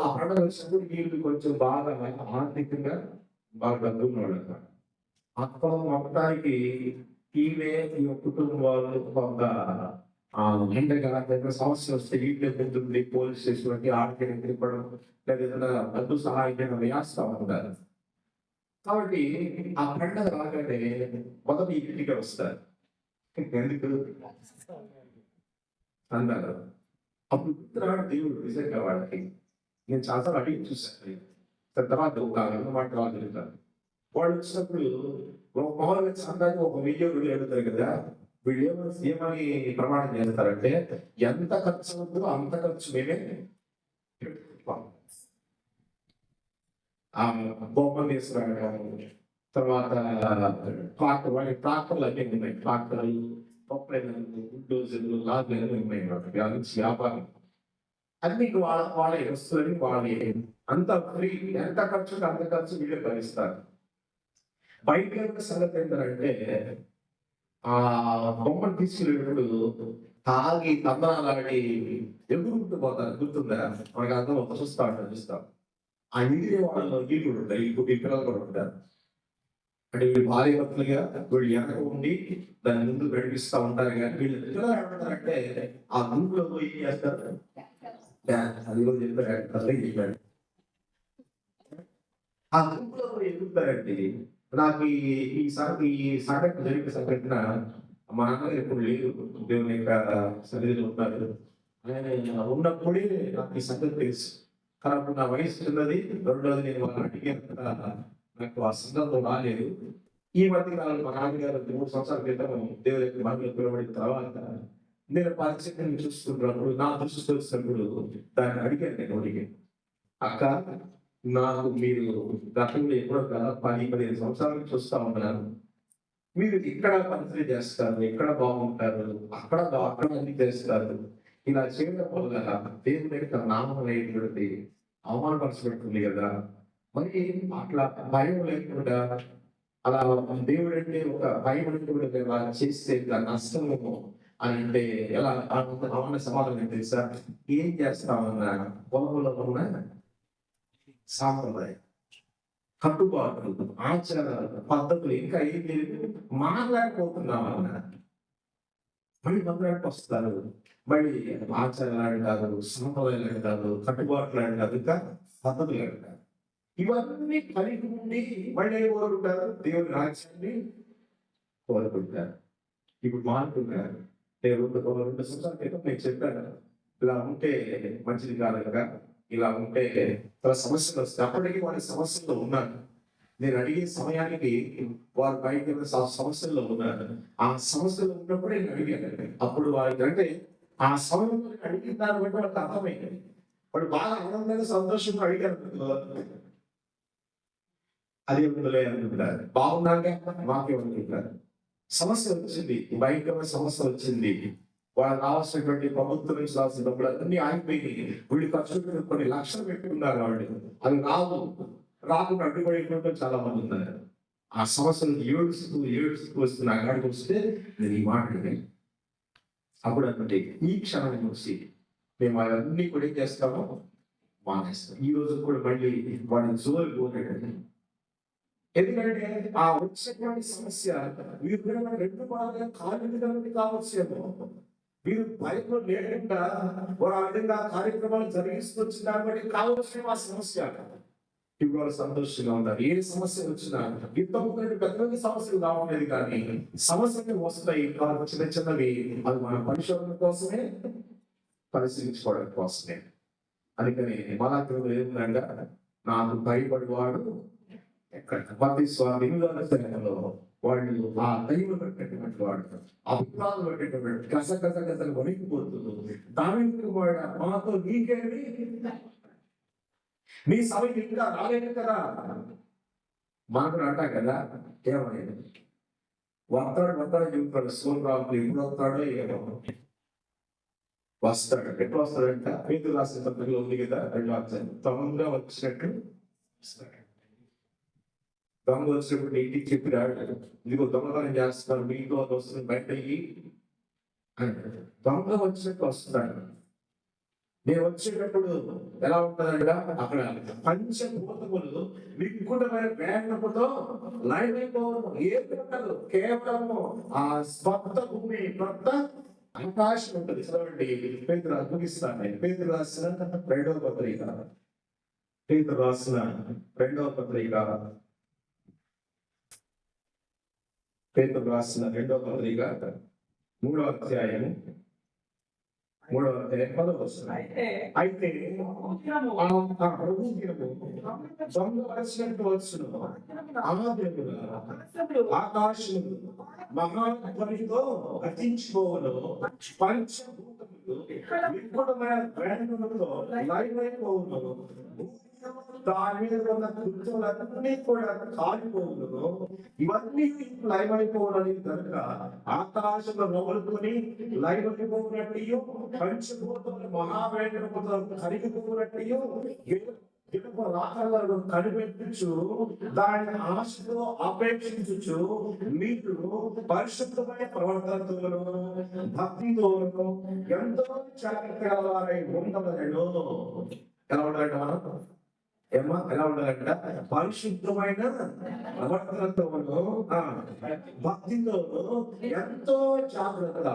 ఆ పండుగ వచ్చినప్పుడు వీళ్ళు కొంచెం బాగా ఆర్థికంగా బాగా డబ్బులు అనమాట. ఆ పొలం మొత్తానికి ఈమె ఈ కుటుంబం వాళ్ళు కొంత ఎండగా సమస్య వస్తే వీటిలో ఉంటుంది, పోలీస్ స్టేషన్ వంటి ఆర్థిక తిప్పడం, లేదా ఏదైనా డబ్బు సహాయం వేస్తా ఉంటారు. కాబట్టి ఆ పండుగ రాగానే మొదటి ఇంటికి వస్తారు. ఎందుకు అన్నారు? అప్పుడు ఉత్తరాడు దేవుడు నిజంగా వాళ్ళకి, నేను చాలా అడిగి చూశాను. తర్వాత ఒక మాట జరుగుతాను. వాళ్ళు వచ్చినప్పుడు మామూలుగా సందానికి ఒక 1000 అడుగుతారు కదా, వీళ్ళు ఏమని ప్రమాణం చేస్తారంటే, ఎంత ఖర్చు ఉందో అంత ఖర్చు మేమే పెట్టుకుంటాం. ఆ బొమ్మలు తీసుకురావడం, తర్వాత ట్రాక్టర్లు అన్నీ ఉన్నాయి, ట్రాక్టర్లు, పప్పులు, బుల్డోజర్లు, లారీలు ఉన్నాయి. వ్యాపారం అన్ని వాళ్ళ వస్తువులని వాళ్ళే, అంత ఫ్రీ. ఎంత ఖర్చు అంత ఖర్చు వీళ్ళే భరిస్తారు. బయట సంగతి ఏంటంటే, ఆ బొమ్మను తీసుకెళ్ళేటప్పుడు తాగి తందనాలాడి ఎగురుకుంటూ పోతారు. గుర్తుందా? మనకు అర్థం చూస్తాం. ఆ ఇంటి వాళ్ళు ఇల్లు కూడా ఉంటాయి, ఈ పిల్లలు కూడా ఉంటారు. అంటే వీళ్ళు భార్య భర్తలుగా వీళ్ళు వెనక ఉండి దాని ముందు నడిపిస్తూ ఉంటారు. కానీ వీళ్ళు పిల్లలు ఏమంటారంటే, ఆ గుంపులో పోయి ఏం చేస్తారు? అది కూడా చెప్పారు. ఆ గుంపులో పోయి ఎదుగుతారండి. నాకు ఈ సంఘటన జరిగిన సంఘటన మా నాన్నగారు ఎప్పుడు లేదు, దేవుని యొక్క సన్నిధిలో ఉన్నారు. ఆయన ఉన్నప్పుడే నాకు ఈ సంగతి తెలుసు. కానీ అప్పుడు నా వయసు చిన్నది. రెండోది నేను వాళ్ళని అడిగేంత నాకు ఆ సందర్భం రాలేదు. ఈ మధ్య కాలంలో మా నాన్నగారు 3 సంవత్సరాల క్రితం దేవుని యొక్క మహిమలో పిలువబడిన తర్వాత నేను పరిస్థితిని చూస్తున్నప్పుడు, నా దృష్టి చూసినప్పుడు దాన్ని అడిగాను. అక్క, నాకు మీరు గతంలో ఎప్పుడో 10-15 సంవత్సరాల నుంచి చూస్తా ఉన్నాను. మీరు ఇక్కడ పరిచయం చేస్తారు, ఎక్కడ బాగుంటారు, అక్కడ అన్ని చేస్తారు. ఇలా చేయడం వల్ల దేవుని యొక్క నామం అనేటువంటి అవమానపరచబడుతుంది కదా. మరి అట్లా భయం లేకుండా, అలా దేవుడు అంటే ఒక భయం లేకుండా చేస్తే నష్టము అని అంటే ఎలా అవన్న సమాధానం తెలుసా? ఏం చేస్తామన్నా పొలంలో ఉన్న సాంప్రదాయం, కట్టుబాట్లు, ఆచారాలు, పద్ధతులు ఇంకా ఏం లేదు, మాట్లాడిపోతున్నామన్నా. మళ్ళీ మందిరానికి వస్తారు, మళ్ళీ ఆచారాలు అంటారు, సాంప్రదాయాలు అంటారు, కట్టుబాట్లు అంటారు, ఇంకా పద్ధతులు అంటారు. ఇవన్నీ కలిగి ఉండి మళ్ళీ ఏం కోరుకుంటారు? దేవుని రాజ్యాన్ని కోరుకుంటారు. ఇప్పుడు మారుతున్నారు. నేను రెండు సంవత్సరాల క్రితం నేను చెప్పాను, ఇలా ఉంటే మంచిది కాదనగా, ఇలా ఉంటే చాలా సమస్యలు వస్తాయి. అప్పటికి వారి సమస్యల్లో ఉన్నారు. నేను అడిగే సమయానికి వారు బయట సమస్యల్లో ఉన్నారు. ఆ సమస్యలు ఉన్నప్పుడే నేను అడిగాను. అప్పుడు వారికి అంటే ఆ సమయంలో అడిగిన దాన్ని బట్టి వాళ్ళకి అర్థమైంది. వాడు బాగా ఆనందంగా సంతోషంగా అడిగారు, అదే ఉందలే అనుకుంటారు. బాగున్నాక మాకేమనుకుంటారు. సమస్య వచ్చింది, భయంకరమైన సమస్య వచ్చింది. వాళ్ళు రావాల్సినటువంటి ప్రభుత్వం నుంచి రావాల్సిన డబ్బులు అన్ని ఆగిపోయింది. వీళ్ళు ఖర్చు పెట్టి కొన్ని లక్షలు పెట్టుకున్నారు. వాళ్ళు అది రాకుండా అడ్డుపడేటువంటి చాలా మంది ఉన్నారు. ఆ సమస్యలు ఏడుస్తూ వస్తున్న అక్కడికి వస్తే నేను ఈ మాట అడిగాను. అప్పుడు అంటే ఈ క్షణం వచ్చి మేము అవన్నీ కూడా ఏం చేస్తామో మానేస్తాం. ఈ రోజు కూడా మళ్ళీ వాడిని జోలు పోలేడు. ఎందుకంటే ఆ వచ్చేటువంటి సమస్య మీరు రెండు బాగా కారణం కావచ్చేమో. మీరు భయంలో లేకుండా వారు ఆ విధంగా కార్యక్రమాలు జరిగిస్తూ వచ్చిన దాన్ని బట్టి కావచ్చు ఆ సమస్య. ఇప్పుడు వాళ్ళు సంతోషంగా ఉన్నారు. ఏ సమస్య వచ్చినా ఇంతకుముందు పెద్ద పెద్ద సమస్యలు రావట్లేదు, కానీ సమస్యలు వస్తాయి. చిన్న చిన్నవి అది మన పరిశోధన కోసమే, పరిశీలించుకోవడం కోసమే. అందుకని మలాగ్రంథంలో ఏముందంగా, నాకు భయపడివాడు ఎక్కడ ప్రతి స్వామి వాళ్ళు ఆ దైవం పెట్టినటువంటి వాడు అభిప్రాయాలు పెట్టేటువంటి గసలు వణికిపోతుంది. దానికి వాడు మాతో నీకేమి, నీ సమయం ఇంకా రాలేదు కదా. మాకు అంటా కదా, ఏమైంది వస్తాడు చెబుతాడు. సోమరాములు ఎప్పుడు వస్తాడో ఏమో, వస్తాడు. ఎప్పుడు వస్తాడంట? పేతురు రాసిన పత్రికలో ఉంది కదా, 2వ అధ్యాయం, తొందరగా వచ్చినట్టు వస్తాడు. దొంగ వచ్చినప్పుడు ఇంటికి చెప్పినాడు, ఇదిగో దొంగతనం చేస్తున్నారు, మీ ఇంట్లో వస్తుంది, బయట దొంగ వచ్చినట్టు వస్తున్నాడు. నేను వచ్చేటప్పుడు ఎలా ఉంటుందంట, అక్కడ పంచభూతములు వికృతమైన వేగముతో లైన్ అయిపోవడం ఏది ఉండదు. కేవలము ఆ స్వత్త భూమి, కొత్త ఆకాశం ఉంటుంది. చూడండి, పేతురు ముగిస్తాను. పేతురు రాసిన 2వ పత్రిక, పేతురు రాసిన 2వ పత్రిక, పేతురు రాసిన 2వ పత్రిక 3వ అధ్యాయం 10వ వచనం. అయితే ఆ ప్రభు దినము దొంగ వచ్చినట్టు వచ్చును. ఆ దినమున ఆకాశము మహాధ్వనితో గతించిపోవును, పంచభూతములు వికృతమైన వేగముతో లయమైపోవును, దాని మీద ఉన్న కృత్యాలన్నీ కూడా కాలిపోవును. ఇవన్నీ లయమైపోవడానికి కనుక ఆకాశంలో మొదలుకొని లయమైపోయినట్టు, పంచభూతములు మహావేగముతో కరిగిపోయినట్టు ఇనుప రాకలను కనిపెట్టుచు దాని ఆశతో అపేక్షించుచు మీరు పరిశుద్ధమైన ప్రవర్తనతోను భక్తితోను ఎంతో జాగ్రత్తగా వారై ఉండవలెను. ఎలా ఉండాలంట మనం? ఎలా ఉండాలంట? పరిశుద్ధమైన ప్రవర్తనతోను భక్తితోను ఎంతో జాగ్రత్త.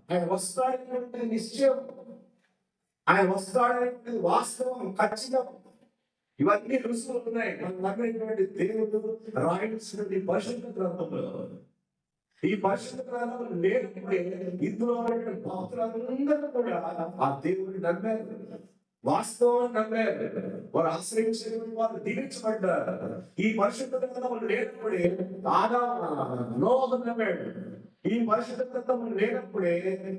ఆయన వస్తాడనే నిశ్చయం, ఆయన వస్తాడనే వాస్తవం, ఖచ్చితం. ఇవన్నీ రుసులు ఉన్నాయి. మనం నమ్మినటువంటి దేవుడు రాయించినటువంటి పరిశుద్ధ గ్రంథంలో. ఈ పరిశుద్ధ గ్రంథంలో లేకపోతే ఇందులో భక్తులందరూ కూడా ఆ దేవుడిని నమ్మారు, వాస్తవాన్ని నమ్మారు, వారు ఆశ్రయించిన వారు దీవించబడ్డారు. ఈ పరిశుద్ధ గ్రంథంలో లేనప్పుడే నోహను నమ్మాడు. ఈ పరిశుద్ధ గ్రంథంలో లేనప్పుడే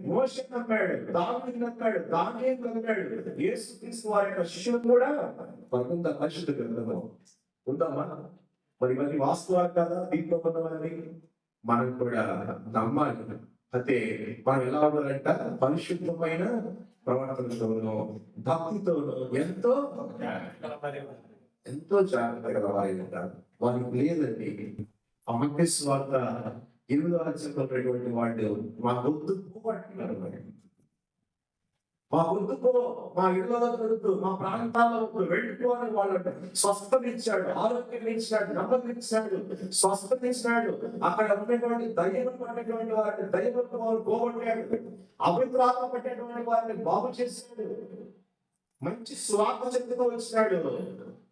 మోషేను నమ్మాడు, దావీదును నమ్మాడు, దానియేలును నమ్మాడు. యేసుక్రీస్తు వారి యొక్క శిష్యులు కూడా మనకుందా పరిశుద్ధ గ్రంథం? ఉందామా? మరి ఇవన్నీ వాస్తవాలు కదా దీంట్లో ఉన్నవన్నీ మనం కూడా నమ్మాలి. అయితే మనం ఎలా ఉండాలంట? పరిశుద్ధమైన ప్రవర్తనతోనూ భక్తితోనూ ఎంతో జాగ్రత్తగా వారి ఉంటారు. వారికి లేదండి మత్తయి సువార్త 8వ అధ్యాయంలో ఉన్నటువంటి వాళ్ళు మా వద్దు అంటున్నారు. మా వద్దుకో, మా ఇళ్ళలో వద్దు, మా ప్రాంతాల్లో వద్దు, వెళ్ళిపో అని వాళ్ళంటే స్వస్థనిచ్చాడు, ఆరోగ్యం ఇచ్చాడు, నెమ్మది ఇచ్చాడు, స్వస్థనిచ్చాడు. అక్కడ ఉన్నటువంటి దయ్యం పట్టేటువంటి వారిని దయ్యం పోగొట్టాడు, అభిప్రాయం పట్టేటువంటి వారిని బాగు చేశాడు, మంచి స్వార్థ చెందుతూ వచ్చినాడు.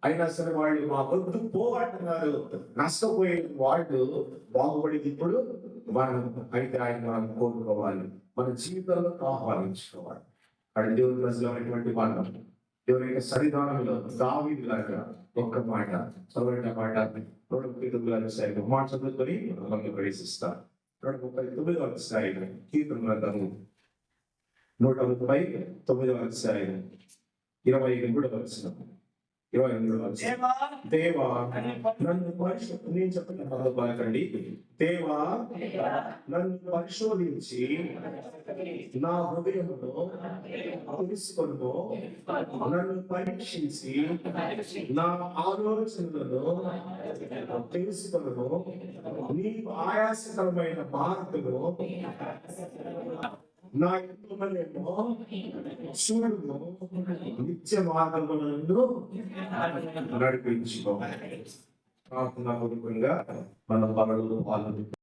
అయినా సరే వాళ్ళు మా వద్దు పోగొట్టున్నారు, నష్టపోయే వాళ్ళు బాగుపడేది ఇప్పుడు మనం. అయితే ఆయన మనం కోరుకోవాలి, మన జీవితంలో ఆహ్వానించుకోవాలి. అక్కడ దేవుని ప్రజలు అనేటువంటి మాట, దేవుని యొక్క సన్నిధానంలో దావీదులాగా ఒక్క మాట చదవండి. ఆ మాట 139 మాట చదువుకొని మనం ప్రవేశిస్తాం. 139వ అధ్యాయం కీర్తన గ్రంథము 139వ అధ్యాయం 23వ వచనం. 23వ వచనం. దేవా నన్ను నేను చెప్పిన పదం పలకండి. దేవా నన్ను పరిశోధించి నా హృదయమును తెలుసుకొను, నన్ను పరీక్షించి నా ఆలోచనలను తెలుసుకొను, నీకు ఆయాసకరమైన మార్గము నా ఇంట్లోనేమో చూడును, నిత్య మార్గములను నడిపించుకో. ప్రార్థనా పూర్వకంగా మన పనులు వాళ్ళు